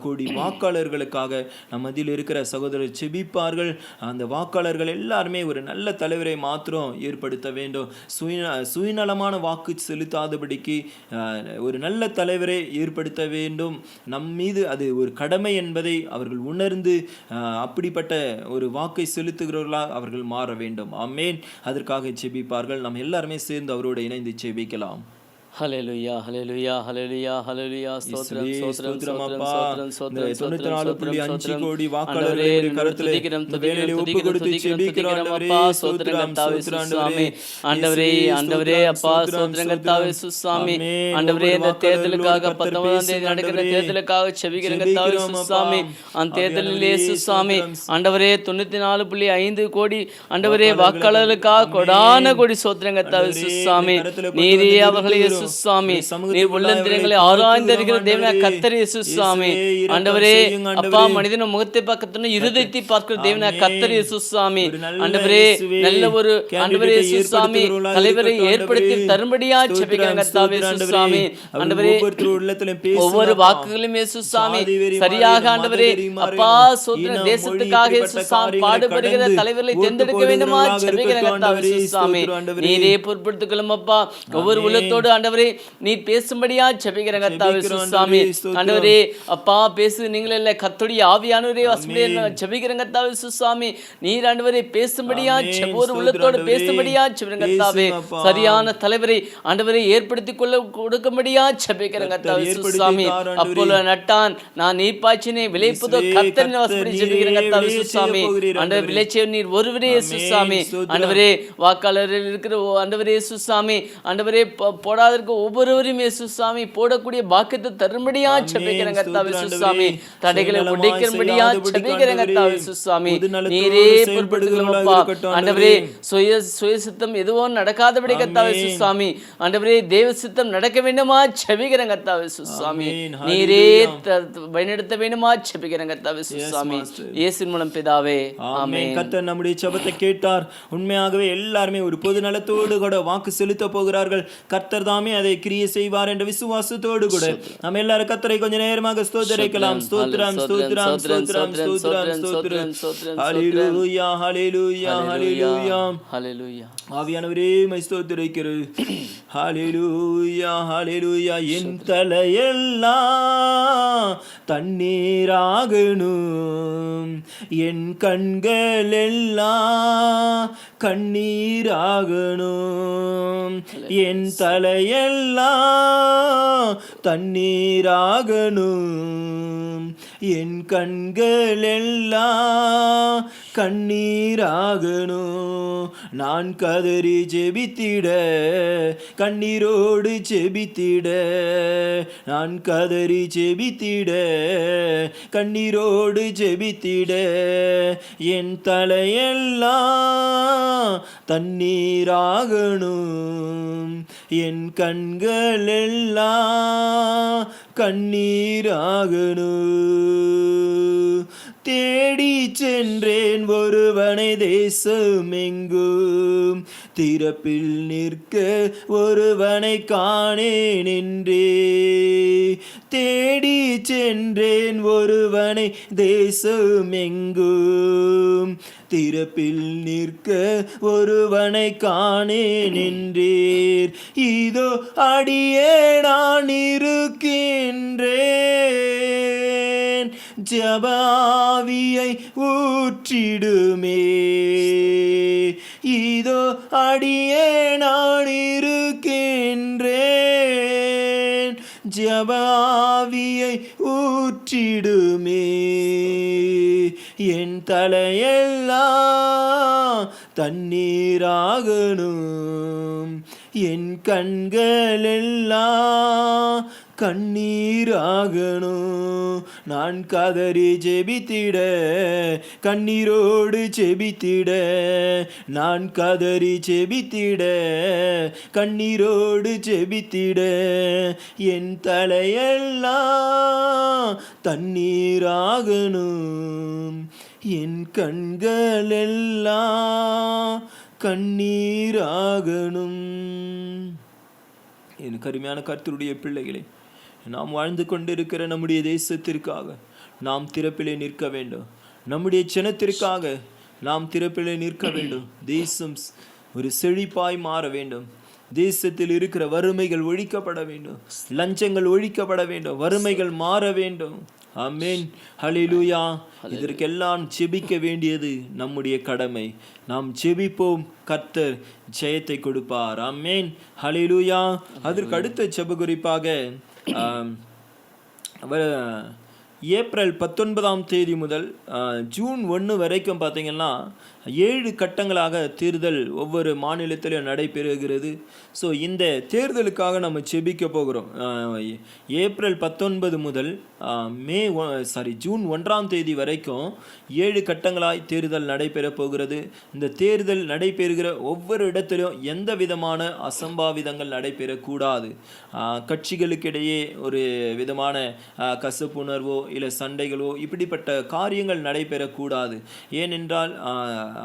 கோடி வாக்காளர்களுக்காக நம்ம அதில் இருக்கிற சகோதரர் செபிப்பார்கள். அந்த வாக்காளர்கள் எல்லாருமே ஒரு நல்ல தலைவரை மாத்திரம் ஏற்படுத்த வேண்டும். சுயநலமான வாக்கு செலுத்தாதபடிக்கு ஒரு நல்ல தலைவரை ஏற்படுத்த வேண்டும். நம் மீது அது ஒரு கடமை என்பதை அவர்கள் உணர்ந்து அப்படிப்பட்ட ஒரு வாக்கை செலுத்துகிறவர்களாக அவர்கள் மாற வேண்டும். ஆமென். அதற்காக ஜெபிப்பார்கள். நாம் எல்லாருமே சேர்ந்து அவரோடு இணைந்து ஜெபிக்கலாம். ஹalleluya. ஹalleluya. ஹalleluya. ஹalleluya. ஸ்தோத்திரம் ஸ்தோத்திரம் ஸ்தோத்திரமப்பா. ஸ்தோத்திரம் ஸ்தோத்திரம் 94.5 கோடி வாக்காளர்களை கரத்திலே இந்த வேளையிலே ஒப்பு கொடுத்து ஜெபிக்கிறோம் ஆண்டவரே. ஸ்தோத்திரம் ஸ்தோத்திரம் ஆண்டவரே. ஆண்டவரே அப்பா ஸ்தோத்திரம் கர்த்தாவே. சுசாமி ஆண்டவரே, இந்த தேர்தலுக்காக 19ஆம் தேதி நடக்கிற தேர்தலுக்காக ஜெபிக்கிறோம் கர்த்தாவே. சுசாமி அந்த தேர்தலிலே சுசாமி ஆண்டவரே 94.5 கோடி ஆண்டவரே வாக்காளர்களுக்காக கொடான கோடி ஸ்தோத்திரம் கர்த்தாவே. சுசாமி நீரே அவர்களை சுவாமி நீர் உள்ளந்திரங்களை ஆராய்ந்திருக்கிற தேவனாகிய கர்த்தர் இயேசு சுவாமி. ஆண்டவரே அப்பா, மனிதன் முகத்தை பார்க்கணும் இருதயத்தை பார்க்கிற தேவனாகிய கர்த்தர் இயேசு சுவாமி. ஆண்டவரே நல்ல ஒரு ஆண்டவரே சுவாமி தலைவரை ஏற்படுத்தி தரும்படியா ஜெபிக்கிறேன் கர்த்தாவே சுவாமி. ஆண்டவரே ஒவ்வொரு வாக்குகளையும் இயேசு சுவாமி சரியாக ஆண்டவரே அப்பா சோத்திர தேசத்துக்காக சுவாமி பாடுபடுகிற தலைவர்களை தேர்ந்தெடுக்க வேண்டுமா ஜெபிக்கிறேன் கர்த்தாவே சுவாமி. நீரே பொறுப்படுத்திக் கொள்ளும் அப்பா. ஒவ்வொரு உள்ளத்தோடு ஆண்டவரே நீர் பேசும்படியா ஜெபிக்கிறேன் கர்த்தாவே சுவாமி. ஆண்டவரே அப்பா பேசு நீங்கள் இல்ல கர்த்தருடைய ஆவியானவரே வசனத்தை ஜெபிக்கிறேன் கர்த்தாவே சுவாமி. நீர் ஆண்டவரே பேசும்படியா ஒரு உள்ளத்தோடு பேசும்படியா ஜெபிக்கிறேன் கர்த்தாவே. சரியான தலைவரை ஆண்டவரே ஏற்படுத்திக் கொள்ள கொடுக்கும்படியா ஜெபிக்கிறேன் கர்த்தாவே சுவாமி. அப்போல நட்டான் நான் நீர் பாய்ச்சினை விளைப்பதோ கர்த்தரின் வசப்படி ஜெபிக்கிறேன் கர்த்தாவே சுவாமி. ஆண்டவரே விளைச்சே நீர் ஒருவரே சுவாமி. ஆண்டவரே வாக்காளர்கள் இருக்கிற ஆண்டவரே சுவாமி. ஆண்டவரே போடாதற்கு ஒவ்வொருவரையும் இயேசு சுவாமி போடக்கூடிய பாக்கியத்தை தரும்படியா ஜெபிக்கிறேன் கர்த்தாவே சுவாமி. தடைகளை உடைக்கும்படியா ஜெபிக்கிறேன் கர்த்தாவே சுவாமி. நீரே பொறுப்படுத்துகிறோம்ப்பா. ஆண்டவரே சுய சித்தம் எதுவும் நடக்காதபடி கர்த்தாவே சுவாமி. ஆண்டவரே தேவ சித்தம் நடக்க வேண்டுமா ஜெபிக்கிறேன் கர்த்தாவே சுவாமி. நீரே வழிநடத்த வேண்டுமா ஜெபிக்கிறேன் கர்த்தாவே சுவாமி. இயேசுவின் மூலம் பிதாவே ஆமென். கர்த்தர் நம்முடைய ஜெபத்தை கேட்டார். உண்மையாகவே எல்லாருமே ஒரு பொது நலத்தோடு கூட வாக்கு செலுத்த போகிறார்கள். கர்த்தர் தாமே அதை கிரியை செய்வார் என்ற விசுவாசத்தோடு கூட நம்ம எல்லாரும் கர்த்தரை கொஞ்ச நேரமாக ஸ்தோத்திரிக்கலாம். ஸ்தோத்திரம் ஸ்தோத்திரம் ஸ்தோத்திரம் ஸ்தோத்திரம் ஸ்தோத்திரம். ஹல்லேலூயா ஹல்லேலூயா ஹல்லேலூயா ஹalleluya. ஆவியானவரே மை ஸ்தோத்திரிக்கிறேன். ஹல்லேலூயா ஹல்லேலூயா. என் தலையெல்லாம் தண்ணீராகணும், என் கண்கள் எல்லாம் கண்ணீராகணும், என் தலையெல்லாம் தண்ணீராகணும், என் கண்கள் எல்லாம் கண்ணீராகணும். நான் கதறி ஜெபித்திட, கண்ணீரோடு ஜெபித்திட, நான் கதறி ஜெபித்திட, கண்ணீரோடு ஜெபித்திட, என் தலையெல்லாம் தண்ணீராகணும், என் கண்கள் எல்லாம் கண்ணீராகணும். தேடி சென்றேன் ஒருவனை தேசமெங்கும், திறப்பில் நிற்க ஒருவனை காணேன் என்றே. தேடி சென்றேன் ஒருவனை தேசமெங்கும், திறப்பில் நிற்க ஒருவனை காணேன் என்றீர். இதோ அடியே நான் இருக்கின்றேன், ஜபாவியை ஊற்றிடுமே. இதோ அடியே நான் இருக்கின்றேன், ஜபாவியை ஊற்றிடுமே. என் தலையெல்லாம் தண்ணீராகணும், என் கண்கள் எல்லாம் கண்ணீராகணும். நான் கதறி ஜெபித்திட, கண்ணீரோடு ஜெபித்திட, நான் கதறி ஜெபித்திட, கண்ணீரோடு ஜெபித்திட, என் தலையெல்லாம் தண்ணீராகணும், என் கண்கள் எல்லாம் கண்ணீராகணும். என் கருமையான கர்த்தருடைய பிள்ளைகளே, நாம் வாழ்ந்து கொண்டிருக்கிற நம்முடைய தேசத்திற்காக நாம் திறப்பிலே நிற்க வேண்டும். நம்முடைய ஜனத்திற்காக நாம் திறப்பிலே நிற்க வேண்டும். தேசம் ஒரு செழிப்பாய் மாற வேண்டும். தேசத்தில் இருக்கிற வறுமைகள் ஒழிக்கப்பட வேண்டும், லஞ்சங்கள் ஒழிக்கப்பட வேண்டும், வறுமைகள் மாற வேண்டும். ஆமென் ஹல்லேலூயா. இதற்கெல்லாம் ஜெபிக்க வேண்டியது நம்முடைய கடமை. நாம் ஜெபிப்போம், கர்த்தர் ஜெயத்தை கொடுப்பார். ஆமென் ஹல்லேலூயா. அதற்கு அடுத்த ஜெப குறிப்பாக ஏப்ரல் 19 முதல் ஜூன் 1 வரைக்கும் பார்த்தீங்கன்னா 7 கட்டங்களாக தேர்தல் ஒவ்வொரு மாநிலத்திலும் நடைபெறுகிறது. ஸோ இந்த தேர்தலுக்காக நம்ம ஜெபிக்க போகிறோம். ஏப்ரல் 19 முதல் ஜூன் 1 வரைக்கும் 7 கட்டங்களாய் தேர்தல் நடைபெற போகிறது. இந்த தேர்தல் நடைபெறுகிற ஒவ்வொரு இடத்திலும் எந்த விதமான அசம்பாவிதங்கள் நடைபெறக்கூடாது. கட்சிகளுக்கிடையே ஒரு விதமான கசப்புணர்வோ இல்லை சண்டைகளோ இப்படிப்பட்ட காரியங்கள் நடைபெறக்கூடாது. ஏனென்றால்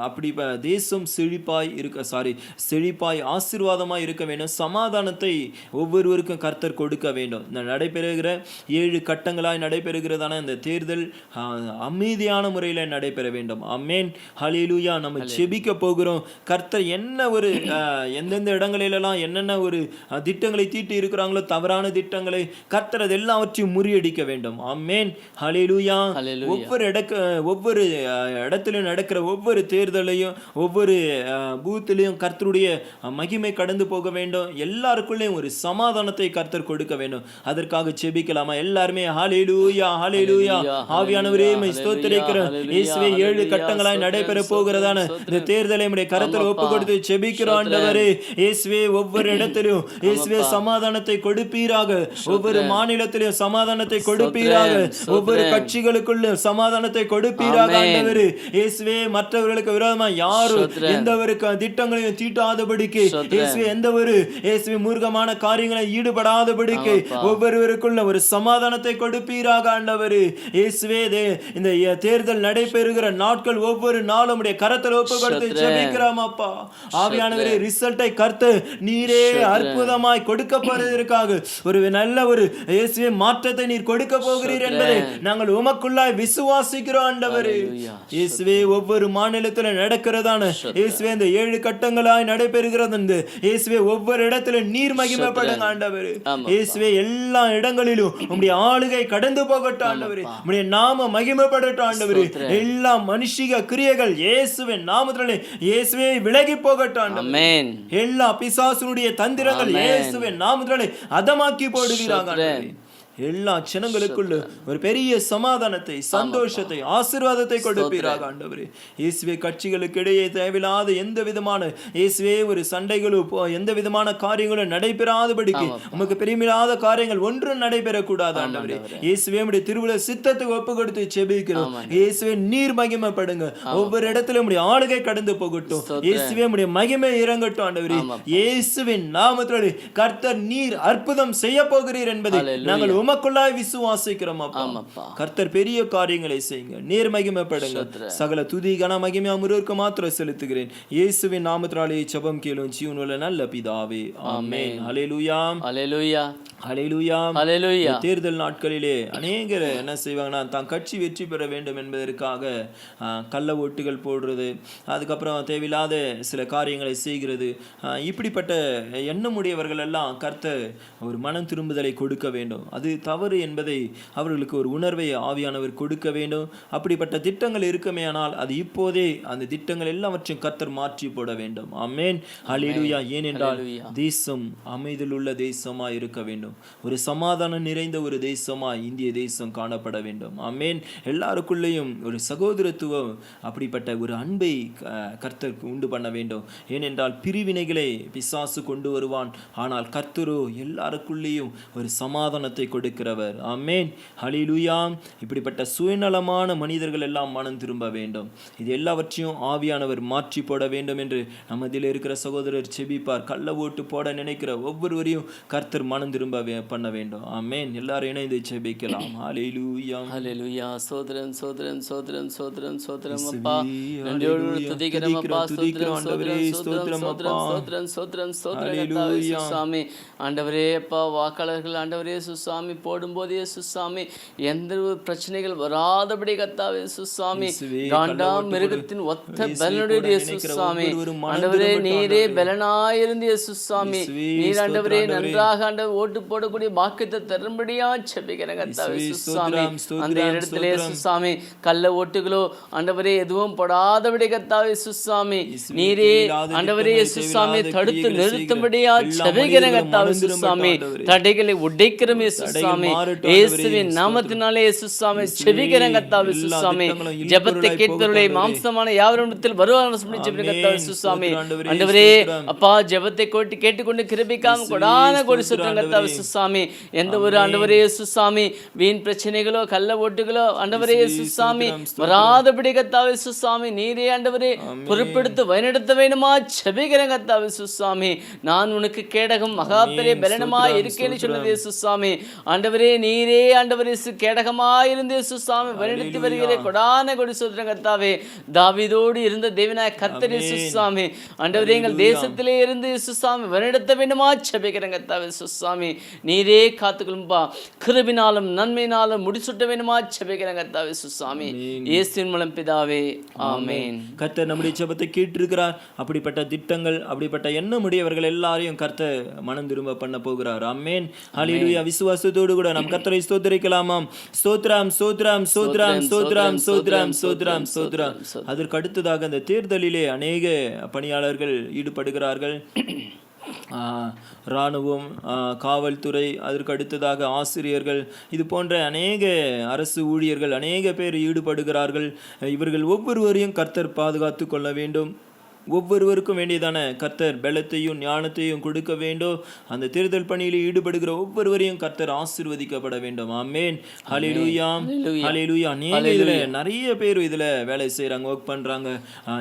அப்படி தேசம் செழிப்பாய் ஆசீர்வாதமாய் இருக்க வேண்டும். சமாதானத்தை ஒவ்வொருவருக்கும் கர்த்தர் கொடுக்க வேண்டும். இந்த நடைபெறுகிற 7 கட்டங்களாய் நடைபெறுகிறதான இந்த தேர்தல் அமைதியான முறையில் நடைபெற வேண்டும். ஆமென் ஹல்லேலூயா. நம்ம ஜெபிக்க போகிறோம். கர்த்தர் என்ன ஒரு எந்தெந்த இடங்களிலெல்லாம் என்னென்ன ஒரு திட்டங்களை தீட்டி இருக்கிறாங்களோ, தவறான திட்டங்களை கர்த்தர் அது எல்லாவற்றையும் முறியடிக்க வேண்டும். ஆமென் ஹல்லேலூயா. ஒவ்வொரு இடத்திலும் நடக்கிற ஒவ்வொரு தேர்தலையும் ஒவ்வொரு பூத்திலையும் கர்த்தருடைய மகிமை கடந்து போக வேண்டும். எல்லாருக்குள்ளேயும் ஒரு சமாதானத்தை கர்த்தர் கொடுக்க வேண்டும். அதற்காக ஜெபிக்கலாமா? எல்லாருமே ஹல்லேலூயா ஹல்லேலூயா. ஆவியானவரே மை ஸ்தோத்திரிக்கிறேன். இயேசுவே 7 கட்டங்களாய் நடைபெற போகிறதான இந்த தேர்தலை நம்முடைய கரத்தில் ஒப்பு கொடுத்து ஜெபிக்கிறோம். ஆண்டவரே இயேசுவே ஒவ்வொரு இடத்திலும் இயேசுவே சமாதானத்தை கொடுப்பீராக. ஒவ்வொரு மாநிலத்திலும் சமாதானத்தை கொடுப்பீராக. ஒவ்வொரு கட்சிகளுக்குள்ள சமாதானத்தை கொடுப்பீராக. ஆண்டவரே இயேசுவே மற்றவர்களுக்கு அவர்களுக்கு விரோதமா யாரும் எந்த ஒரு திட்டங்களையும் தீட்டாதபடிக்கு இயேசுவே எந்த ஒரு இயேசுவே மூர்க்கமான காரியங்களை ஈடுபடாதபடிக்கு ஒவ்வொருவருக்குள்ள ஒரு சமாதானத்தை கொடுப்பீராக ஆண்டவரே. இயேசுவே இந்த தேர்தல் நடைபெறுகிற நாட்கள் ஒவ்வொரு நாளும் உடைய கரத்தில் ஒப்பு கொடுத்து ஜெபிக்கிறோம் அப்பா. ஆவியானவரே, ரிசல்ட்டை கர்த்தர் நீரே அற்புதமாய் கொடுக்க போறதற்காக ஒரு நல்ல ஒரு இயேசுவே மாற்றத்தை நீர் கொடுக்க போகிறீர் என்பதை நாங்கள் உமக்குள்ளாய் விசுவாசிக்கிறோம் ஆண்டவரே. இயேசுவே ஒவ்வொரு மாநிலத்தில் நடக்கிறதான இயேசுவே இந்த 7 கட்டங்களாய் நடைபெறுகிறது. இயேசுவே ஒவ்வொரு இடத்துல நீர் மகிமைப்படுங்க ஆண்டவரே. இயேசுவே எல்லா இடங்களிலும் உம்முடைய ஆளுகை கடந்து போகட்டும் ஆண்டவரே. உம்முடைய நாம மகிமைப்படட்டும் ஆண்டவரே. எல்லா மனுஷிக கிரியைகள் இயேசுவின் நாமத்தினாலே இயேசுவே விலகி போகட்டும் ஆண்டவரே. எல்லா பிசாசுனுடைய தந்திரங்கள் இயேசுவின் நாமத்தினாலே அதமாக்கி போடுகிறாங்க ஆண்டவரே. எல்லா ஜனங்களுக்குள்ள ஒரு பெரிய சமாதானத்தை, சந்தோஷத்தை, ஆசீர்வாதத்தை கொடுப்பீராக ஆண்டவரே. இயேசுவே கட்சிகளுக்கு இடையே தேவையில்லாத எந்த விதமான இயேசுவே ஒரு சண்டைகளும் எந்த விதமான காரியங்களும் நடைபெறாதபடிக்கு உமக்கு பிரியமில்லாத காரியங்கள் ஒன்றும் நடைபெறக்கூடாது ஆண்டவரே. இயேசுவே உம்முடைய திருவுள சித்தத்துக்கு ஒப்பு கொடுத்து ஜெபிக்கிறோம். இயேசுவே நீர் மகிமைப்படுங்க. ஒவ்வொரு இடத்திலும் உம்முடைய ஆளுகை கடந்து போகட்டும். இயேசுவே உம்முடைய மகிமை இறங்கட்டும் ஆண்டவரே. இயேசுவின் நாமத்திலே கர்த்தர் நீர் அற்புதம் செய்ய போகிறீர் என்பதை நாங்கள் உமக்குள்ளாய் விசுவாசிக்கிறோம் அப்பா. கர்த்தர் பெரிய காரியங்களை செய்யுங்க. நீர் மகிமைப்படுங்க. சகல துதி கன மகிமை அமர்வுக்கு மாத்திரம் செலுத்துகிறேன். இயேசுவின் நாமத்தினாலே ஜெபம் கேளும் ஜீவனுள்ள நல்ல பிதாவே, ஆமென். ஹல்லேலூயா, ஹல்லேலூயா, ஹல்லேலூயா, ஹல்லேலூயா. தேர்தல் நாட்களிலே அநேகர் என்ன செய்வாங்கன்னா, தான் கட்சி வெற்றி பெற வேண்டும் என்பதற்காக கள்ள ஓட்டுகள் போடுறது, அதுக்கப்புறம் தேவையில்லாத சில காரியங்களை செய்கிறது. இப்படிப்பட்ட எண்ணமுடையவர்கள் எல்லாம் கர்த்தர் ஒரு மனம் திரும்புதலை கொடுக்க வேண்டும். அது தவறு என்பதை அவர்களுக்கு ஒரு உணர்வை ஆவியானவர் கொடுக்க வேண்டும். அப்படிப்பட்ட திட்டங்கள் இருக்குமே ஆனால் அது இப்போதே அந்த திட்டங்கள் எல்லாவற்றையும் கர்த்தர் மாற்றி போட வேண்டும். ஆமென், ஹல்லேலூயா. ஏனென்றால் தேசம் அமைதியில் உள்ள தேசமாய் இருக்க வேண்டும். ஒரு சமாதானம் நிறைந்த ஒரு தேசமாய் இந்திய தேசம் காணப்பட வேண்டும். ஆமென். எல்லாருக்குள்ளேயும் ஒரு சகோதரத்துவம், அப்படிப்பட்ட ஒரு அன்பை கர்த்தர் உண்டு பண்ண வேண்டும். ஏனென்றால் பிரிவினைகளை பிசாசு கொண்டு வருவான். ஆனால் கர்த்தரோ எல்லாருக்குள்ளேயும் ஒரு சமாதானத்தை கொடுக்கிறவர். ஆமென், ஹல்லேலூயா. இப்படிப்பட்ட சுயநலமான மனிதர்கள் எல்லாம் மனம் திரும்ப வேண்டும். இது எல்லாவற்றையும் ஆவியானவர் மாற்றி போட வேண்டும் என்று நம்மதில் இருக்கிற சகோதரர் செபிப்பார். கள்ள ஓட்டு போட நினைக்கிற ஒவ்வொருவரையும் கர்த்தர் மனம் திரும்ப பண்ண வேண்டும். ஆமென். எல்லாரும் இணைந்து செபிக்கலாம். ஹல்லேலூயா, ஹல்லேலூயா. சோதரன் சோதரன் சோதரன் சோதரன் சோதரம் அப்பா, நன்றியோடு துதிக்கிறோம் அப்பா. சோதரன் ஆண்டவரே, ஸ்தோத்திரம் அப்பா. சோதரன் சோதரன் சோதரன் சுவாமி ஆண்டவரே அப்பா. வாக்காளர்கள் ஆண்டவரே சுசாமி போடும்போதே சுசாமி எந்த பிரச்சனைகள் வராதபடி கத்தாவே சுசாமி. காண்டாம் மிருகத்தின் ஒத்த பலனுடைய சுசாமி ஆண்டவரே, நீரே பலனாயிருந்திய சுசாமி. நீர் ஆண்டவரே நன்றாக ஆண்டவர் ஓட்டு போடக்கூடிய பாக்கியத்தை தரும்படியா செபிக்கிறேன் கத்தாவே சுசாமி. அந்த இடத்திலே சுசாமி கள்ள ஓட்டுகளோ ஆண்டவரே எதுவும் போடாதபடி கத்தாவே சுசாமி. நீரே ஆண்டவரே சுசாமி தடுத்து நிறுத்தும்படியா செபிக்கிறேன் கத்தாவே சுசாமி. தடைகளை உடைக்கிறமே சுசாமி. இயேசுவின் நாமத்தினாலே சுசாமி செபிக்கிறேன் கத்தாவே சுசாமி. ஜெபத்தை கேட்பவர்களே மாம்சமான யாவரிடத்தில் வருவார்கள் கத்தாவே சுசாமி. ஆண்டவரே அப்பா, ஜெபத்தை கேட்டுக்கொண்டு கிருபைக்காக கொடான கொடி சுத்தம் கத்தாவே சுசாமி. எந்த ஒரு ஆண்டவரே சுசாமி வீண் பிரச்சனைகளோ கள்ள ஓட்டுகளோ ஆண்டவரே சுசாமி வராதபடி கத்தாவே சுசாமி. நீரே ஆண்டவரே பொறுப்பெடுத்து வழிநடத்த வேண்டுமா செபிக்கிறேன் கத்தாவே சுசாமி. நான் உனக்கு கேடகம் மகா பெரிய பலனமா இருக்கேன்னு சொன்னதே சுசாமி. ஆண்டவரே நீரே ஆண்டவரே கேடகமா இருந்தே சுசாமி வழிநடத்தி வருகிற கொடான கொடி சுத்திரம் கத்தாவே. தாவீதோடு இருந்த தேவனாய கர்த்தரே சுசாமி. ஆண்டவரே எங்கள் தேசத்திலே இருந்து சுசாமி வழிநடத்த வேண்டுமா செபிக்கிறேன் கத்தாவே சுசாமி. நீரே காத்துக்கொள்ளும்பா. கிருபினாலும் நன்மையினாலும் முடிசுட்ட வேண்டுமா செபிக்கிறேன் கத்தாவே சுசாமி. இயேசுவின் மூலம் பிதாவே, ஆமென். கர்த்தர் நம்முடைய ஜெபத்தை கேட்டிருக்கிறார். அப்படிப்பட்ட திட்டங்கள், அப்படிப்பட்ட எண்ணமுடையவர்கள் எல்லாரையும் கர்த்தர் மனம் திரும்ப பண்ண போகிறார். ஆமென், ஹல்லேலூயா. விசுவாசத்தோடு கூட நாம் கர்த்தரை ஸ்தோத்திரிக்கலாமாம். ஸ்தோத்திரம் ஸ்தோத்திரம் ஸ்தோத்திரம் ஸ்தோத்திரம் ஸ்தோத்திரம் ஸ்தோத்திரம் ஸ்தோத்திரம். அதற்கு அடுத்ததாக அந்த தேர்தலிலே அநேக பணியாளர்கள் ஈடுபடுகிறார்கள். இராணுவம், காவல்துறை, அதற்கு அடுத்ததாக ஆசிரியர்கள், இது போன்ற அநேக அரசு ஊழியர்கள் அநேக பேர் ஈடுபடுகிறார்கள். இவர்கள் ஒவ்வொருவரையும் கர்த்தர் பாதுகாத்து கொள்ள வேண்டும். ஒவ்வொருவருக்கும் வேண்டியதான கர்த்தர் பலத்தையும் ஞானத்தையும் கொடுக்க வேண்டும். அந்த தேர்தல் பணியில் ஈடுபடுகிற ஒவ்வொருவரையும் கர்த்தர் ஆசீர்வதிக்கப்பட வேண்டும். ஆமென். ஹல்லேலூயா, ஹல்லேலூயா. நீங்க இதுல நிறைய பேர் இதுல வேலை செய்யறாங்க, ஒர்க் பண்றாங்க,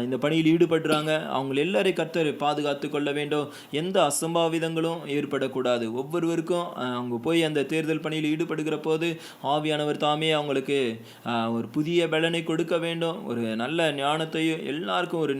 இந்த பணியில் ஈடுபடுறாங்க. அவங்க எல்லாரையும் கர்த்தர் பாதுகாத்து கொள்ள வேண்டும். எந்த அசம்பாவிதங்களும் ஏற்படக்கூடாது. ஒவ்வொருவருக்கும் அவங்க போய் அந்த தேர்தல் பணியில் ஈடுபடுகிற போது ஆவியானவர் தாமே அவங்களுக்கு ஒரு புதிய பலனை கொடுக்க வேண்டும். ஒரு நல்ல ஞானத்தையும் எல்லாருக்கும் ஒரு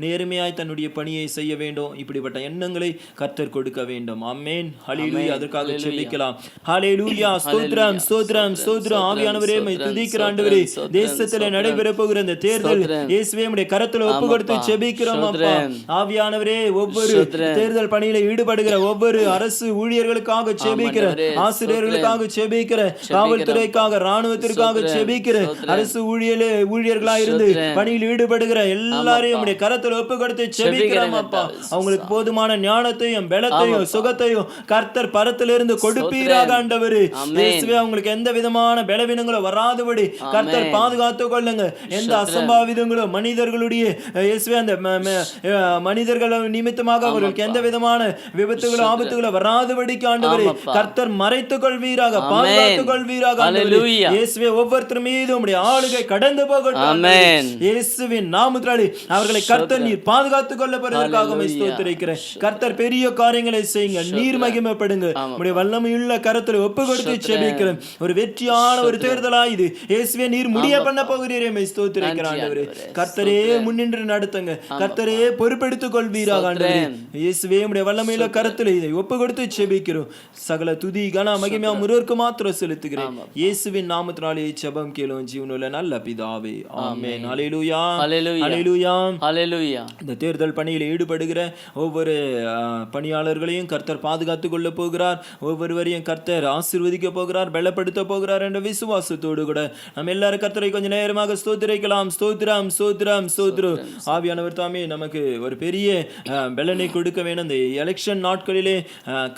நேர்மையாய் தன்னுடைய பணியை செய்ய வேண்டும். இப்படிப்பட்ட எண்ணங்களை கர்த்தர் கொடுக்க வேண்டும். ஆமென். ஹல்லேலூயா. அதற்காக ஜெபிக்கலாம். ஹல்லேலூயா. ஸ்தோத்திரம், ஸ்தோத்திரம், ஸ்தோத்திரம். ஆவியானவரே உம்மை துதிக்கிறோம் ஆண்டவரே. தேசத்திலே நடைபெற போகிற இந்த தேர்தல் இயேசுவே உம்முடைய கரத்துல ஒப்பு கொடுத்து ஜெபிக்கிறோம் அப்பா. ஆவியானவரே ஒவ்வொரு தேர்தல் பணியில ஈடுபடுகிற ஒவ்வொரு அரசு ஊழியர்களுக்காக ஜெபிக்கிற, ஆசிரியர்களுக்காக ஜெபிக்கிற, காவல்துறைக்காக, ராணுவத்திற்காக ஜெபிக்கிற, அரசு ஊழியர்களா இருந்து பணியில் ஈடுபடுகிற எல்லாரையும் உம்முடைய கரத்துல ஒப்பு கொடுத்து ஜெபிக்கிறோம் அப்பா. அவங்களுக்கு போதுமான ஞானத்தையும் பலத்தையும் சுகத்தையும் கர்த்தர் பரத்திலிருந்து கொடுப்பீராக ஆண்டவரே. இயேசுவே அவங்களுக்கு எந்த விதமான பலவீனங்களும் வராதபடி கர்த்தர் பாதுகாத்துக் கொள்ளுங்க. எந்த அசம்பாவிதங்களும் மனிதர்களுடைய இயேசுவே அந்த மனிதர்கள் நிமித்தமாக அவர்களுக்கு எந்த விதமான விபத்துகளும் ஆபத்துகளும் வராதபடிக்கு ஆண்டவரே கர்த்தர் மறைத்துக் கொள்வீராக, பாதுகாத்துக் கொள்வீராக ஆண்டவரே. இயேசுவே ஒவ்வொருத்தர் மீதும் உம்முடைய ஆளுகை கடந்து போகட்டும். இயேசுவின் நாமத்தினாலே அவர்களை கர்த்தர் நீர் பாதுகாத்துக் கொள்ளப்படுவதற்காக ஸ்தோத்திரிக்கிறேன். கர்த்தர் பெரிய காரியங்களை செய்யுங்க, நீர் மகிமைப்படுங்க. உம்முடைய வல்லமையுள்ள கரத்தில் ஒப்பு கொடுத்து ஜெபிக்கிறேன். ஒரு வெற்றியான ஒரு தேர்தலா இது இயேசுவே நீர் முடிய பண்ண போகிறீரே ஸ்தோத்திரிக்கிறேன் ஆண்டவரே. கர்த்தரே முன்னின்று நடத்துங்க, கர்த்தரே பொறுப்பெடுத்துக் கொள்வீராக ஆண்டவரே. இயேசுவே உம்முடைய வல்லமையுள்ள கரத்தில் இதை ஒப்பு கொடுத்து ஜெபிக்கிறோம். சகல துதி கன மகிமை ஒருவருக்கு மாத்திரம் செலுத்துகிறேன். இயேசுவின் நாமத்தினாலே ஜெபம் கேளும் ஜீவனுள்ள நல்ல பிதாவே. ஆமென். ஹல்லேலூயா, ஹல்லேலூயா, ஹல்லேலூயா. இந்த தேர்தல் பணியில் ஈடுபடுகிற ஒவ்வொரு பணியாளர்களையும் கர்த்தர் பாதுகாத்துக் கொள்ள போகிறார். ஒவ்வொருவரையும் கர்த்தர் ஆசீர்வதிக்க போகிறார், பலப்படுத்த போகிறார் என்ற விசுவாசத்தோடு கூட நம்ம எல்லாரும் கர்த்தரை கொஞ்சம் நேரமாக ஸ்தோத்திரிக்கலாம். ஸ்தோத்திரம், ஸ்தோத்திரம், ஸ்தோத்திரம். ஆவியானவர் தாமே நமக்கு ஒரு பெரிய பலனை கொடுக்க வேண்டும். இந்த எலெக்ஷன் நாட்களிலே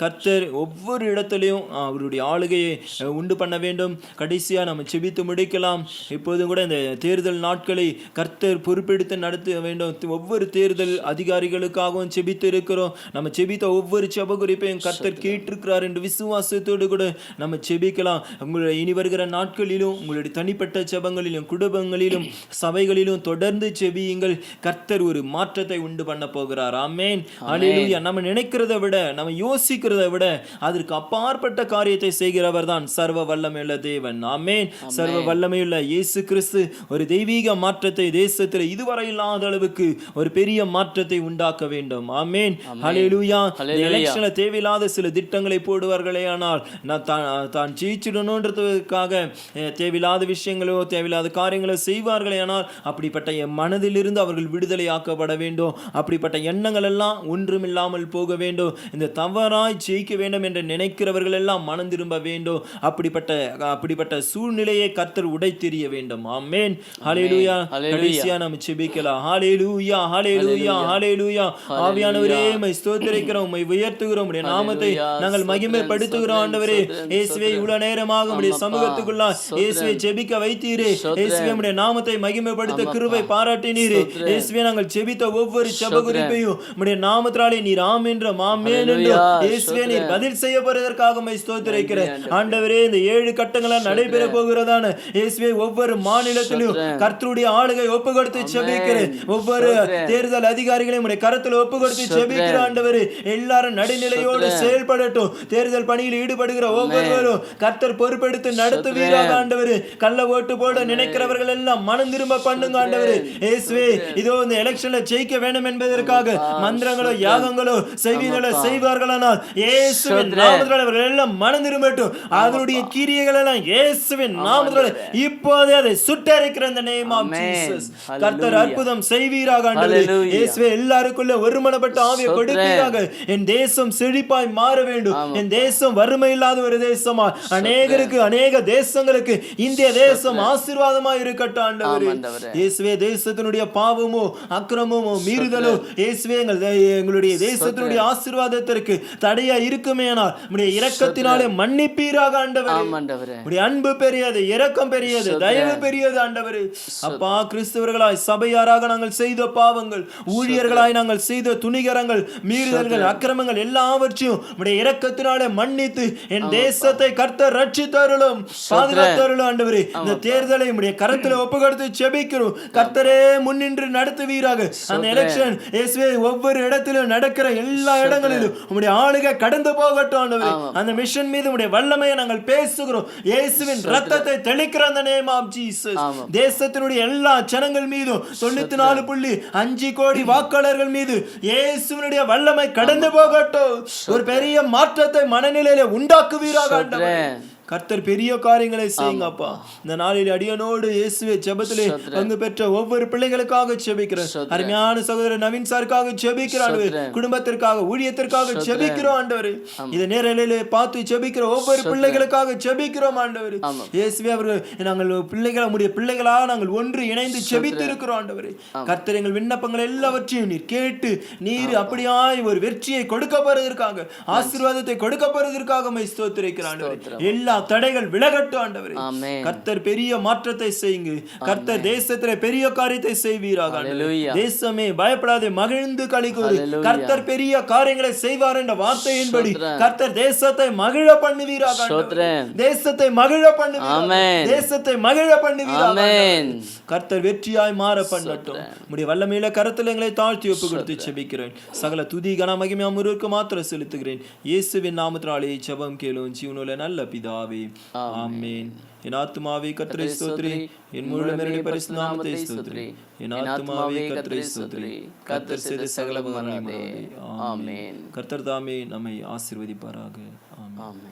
கர்த்தர் ஒவ்வொரு இடத்திலையும் அவருடைய ஆளுகையை உண்டு பண்ண வேண்டும். கடைசியா நம்ம செபித்து முடிக்கலாம். இப்போதும் கூட இந்த தேர்தல் நாட்களை கர்த்தர் பொறுப்பெடுத்து நடத்த வேண்டும். ஒவ்வொரு தேர்தல் அதிகாரிகளுக்காகவும் செபித்து இருக்கிறோம். நம்ம செபித்த ஒவ்வொரு செப குறிப்பையும் கர்த்தர் கேட்டிருக்கிறார் என்று விசுவாசத்தோடு கூட நம்ம செபிக்கலாம். உங்களுடைய இனி வருகிற நாட்களிலும் உங்களுடைய தனிப்பட்ட செபங்களிலும் குடும்பங்களிலும் சபைகளிலும் தொடர்ந்து செபியுங்கள். கர்த்தர் ஒரு மாற்றத்தை உண்டு பண்ண போகிறார். ஆமென். ஹல்லேலூயா. நம்ம நினைக்கிறதை விட, நம்ம யோசிக்கிறதை விட அதற்கு அப்பாற்பட்ட காரியத்தை செய்கிறவர் தான் சர்வ வல்லமையுள்ள தேவன். ஆமென். சர்வ வல்லமையுள்ள இயேசு கிறிஸ்து ஒரு தெய்வீக மாற்றத்தை தேசத்தில் இதுவரை இல்லாத அளவுக்கு ஒரு பெரிய மாற்றத்தை உண்டாக்க வேண்டும். ஆமென். ஹல்லேலூயா. எலெக்ஷன்ல தேவையில்லாத சில திட்டங்களை போடுவார்களே, ஆனால் தான் ஜெயிச்சிடணுன்றதுக்காக தேவையில்லாத விஷயங்களோ தேவையில்லாத காரியங்களோ செய்வார்களே, ஆனால் அப்படிப்பட்ட மனதிலிருந்து அவர்கள் விடுதலை ஆக்கப்பட வேண்டும். அப்படிப்பட்ட எண்ணங்கள் எல்லாம் ஒன்றுமில்லாமல் போக வேண்டும். இந்த தவறாய் ஜெயிக்க வேண்டும் என்று நினைக்கிறவர்கள் எல்லாம் மனம் திரும்ப வேண்டும். அப்படிப்பட்ட சூழ்நிலையை கர்த்தர் உடைத்தெறிய வேண்டும். ஆமென். ஹல்லேலூயா. கடைசியா நம்ம ஜெபிக்கலாம். ஹல்லேலூயா, ஹல்லேலூயா, ஹல்லேலூயா. ஆவியானவரே உம்மை ஸ்தோத்திரிக்கிறோம், உம்மை உயர்த்துகிறோம், உம்முடைய நாமத்தை நாங்கள் மகிமைப்படுத்துகிறோம் ஆண்டவரே. இயேசுவே இவ்வளவு நேரமாக உம்முடைய சமூகத்துக்குள்ள இயேசுவை ஜெபிக்க வைத்தீரே. இயேசுவே உம்முடைய நாமத்தை மகிமைப்படுத்த கிருபை பாராட்டினீரே. இயேசுவே நாங்கள் ஜெபித்த ஒவ்வொரு ஜெப குறிப்பையும் உம்முடைய நாமத்தினாலே நீர் ஆம் என்றும் ஆமென் என்றும் இயேசுவே நீர் பதில் செய்ய போறதற்காக உம்மை ஸ்தோத்திரிக்கிறேன் ஆண்டவரே. இந்த 7 கட்டங்களா நடைபெற போகிறதான இயேசுவே ஒவ்வொரு மாநிலத்திலும் கர்த்தருடைய ஆளுகை ஒப்பு கொடுத்து ஜெபிக்கிறேன். ஒவ்வொரு தேர்தல் அதிகாரிகளையும் உம்முடைய கரத்தில் ஒப்பு கொடுத்து ஜெபிக்கிற ஆண்டவரே. எல்லாரும் நடுநிலையோடு செயல்படட்டும். தேர்தல் பணியில் ஈடுபடுகிற ஒவ்வொருவரும் கர்த்தர் பொறுப்பெடுத்து நடத்துவீராக ஆண்டவரே. கள்ள ஓட்டு போட நினைக்கிறவர்கள் எல்லாம் மனம் திரும்ப பண்ணுங்க ஆண்டவரே. இயேசுவே இதோ இந்த எலெக்ஷன்ல ஜெயிக்க வேண்டும் என்பதற்காக மந்திரங்களோ யாகங்களோ செய்வார்களானால் இயேசுவின் நாமத்தினாலே அவர்கள் எல்லாம் மனம் திரும்பட்டும். அதனுடைய கிரியைகள் எல்லாம் இயேசுவின் நாமத்தினாலே இப்போதே அதை சுட்டெரிக்கிற இந்த நேம் ஆஃப் ஜீசஸ். கர்த்தர் அற்புதம் செய்வீராக ஆண்டவரே. இயேசுவே எல்லாருக்குள்ள ஒருமனப்பட்ட ஆவியை கொடுப்பீராக. என் தேசம் செழிப்பாய் மாற வேண்டும். என் தேசம் வறுமை இல்லாத ஒரு தேசமா அநேகருக்கு அநேக தேசங்களுக்கு இந்திய தேசம் ஆசீர்வாதமாய் இருக்கட்டும் ஆண்டவரே. இயேசுவே தேசத்தினுடைய பாவமோ அக்கிரமமோ மீறுதலோ இயேசுவே எங்களுடைய தேசத்தினுடைய ஆசீர்வாதத்திற்கு தடையா இருக்குமேனால் உம்முடைய இரக்கத்தினாலே மன்னிப்பீராக ஆண்டவரே. உம்முடைய அன்பு பெரியது, இரக்கம் பெரியது, தயவு பெரியது ஆண்டவரே. அப்பா கிறிஸ்தவர்களாய் சபையாராக நாங்கள் செய்த பாவங்கள், ஊழியர்களாய் நாங்கள் செய்த துணிகரங்கள், மீறுதல்கள், அக்கிரமங்கள் எல்லாவற்றையும் உம்முடைய இரக்கத்தினாலே மன்னித்து என் தேசத்தை கர்த்தர் ரட்சித்தருளும், பாதுகாத்தருளும் ஆண்டவரே. இந்த தேர்தலை உம்முடைய கரத்தில் ஒப்புக்கொடுத்து ஜெபிக்கிறோம். கர்த்தரே முன்னின்று நடத்துவீராக. அந்த எலெக்ஷன் இயேசுவே ஒவ்வொரு இடத்திலும் நடக்கிற எல்லா இடங்களிலும் உம்முடைய ஆளுகை கடந்து போகட்டும் ஆண்டவரே. அந்த மிஷன் மீது உம்முடைய வல்லமையை நாங்கள் பேசுகிறோம். இயேசுவின் ரத்தத்தை தெளிக்கிற அந்த நேம் ஆஃப் ஜீசஸ் தேசத்தினுடைய எல்லா ஜனங்கள் மீதும் 94.5 கோடி வாக்காளர்கள் மீது இயேசுவினுடைய வல்லமை கடந்து போகட்டும். ஒரு பெரிய மாற்றத்தை மனநிலையில உண்டாக்குவீராக ஆண்டவரே. கர்த்தர் பெரிய காரியங்களை செய்யுங்க அப்பா. இந்த நாளில் அடியனோடு இயேசுவே ஜெபத்திலே பங்கு பெற்ற ஒவ்வொரு பிள்ளைகளுக்காக ஜெபிக்கிறேன். அருமையான சகோதரர் நவீன் சாருக்காக ஜெபிக்கிறோம். குடும்பத்திற்காக, ஊழியத்திற்காக ஜெபிக்கிறோம் ஆண்டவரே. இதை நேரலையிலே பார்த்து ஜெபிக்கிற ஒவ்வொரு பிள்ளைகளுக்காக ஜெபிக்கிறோம் ஆண்டவரே. இயேசுவே அவர்கள் நாங்கள் பிள்ளைகள், நம்முடைய பிள்ளைகளா நாங்கள் ஒன்று இணைந்து ஜெபித்து இருக்கிறோம் ஆண்டவரே. கர்த்தர் எங்கள் விண்ணப்பங்கள் எல்லாவற்றையும் நீர் கேட்டு நீர் அப்படியாய் ஒரு வெற்றியை கொடுக்க போறதற்காக, ஆசீர்வாதத்தை கொடுக்க போறதற்காக உம்மை ஸ்தோத்திரிக்கிறோம் ஆண்டவரே. எல்லா தடைகள் விலகட்டும் ஆண்டவரே. கர்த்தர் பெரிய மாற்றத்தை செய்யுங்க. கர்த்தர் தேசத்திலே பெரிய காரியத்தை செய்வீராக. தேசமே பயப்படாதே, மகிழ்ந்து களிகூறு. கர்த்தர் பெரிய காரியங்களை செய்வார் என்ற வார்த்தையின்படி கர்த்தர் தேசத்தை மகிழ பண்ணுவீராக. தேசத்தை மகிழ பண்ணுவீராக. தேசத்தை மகிழ பண்ணுவீராக. கர்த்தர் வெற்றியாய் மாற பண்ணட்டும். உம்முடைய வல்லமையில கரத்தில் எங்களை தாழ்த்தி ஒப்பு கொடுத்து ஜெபிக்கிறேன். சகல துதி கன மகிமை அமர்வுக்கு மாத்திரம் செலுத்துகிறேன். இயேசுவின் நாமத்தினாலே ஜெபம் கேளும் ஜீவனுள்ள நல்ல பிதாவே, ஆமென். என் ஆத்துமாவே கர்த்தரை ஸ்தோத்திரி, என் முழு மேலுடைய பரிசுத்த நாமத்தை ஸ்தோத்திரி. என் ஆத்துமாவே கர்த்தரை ஸ்தோத்திரி, கர்த்தர் செய்த சகல உபகாரங்களையும் மறவாதே. ஆமென். கர்த்தர் தாமே நம்மை ஆசீர்வதிப்பாராக. ஆமென்.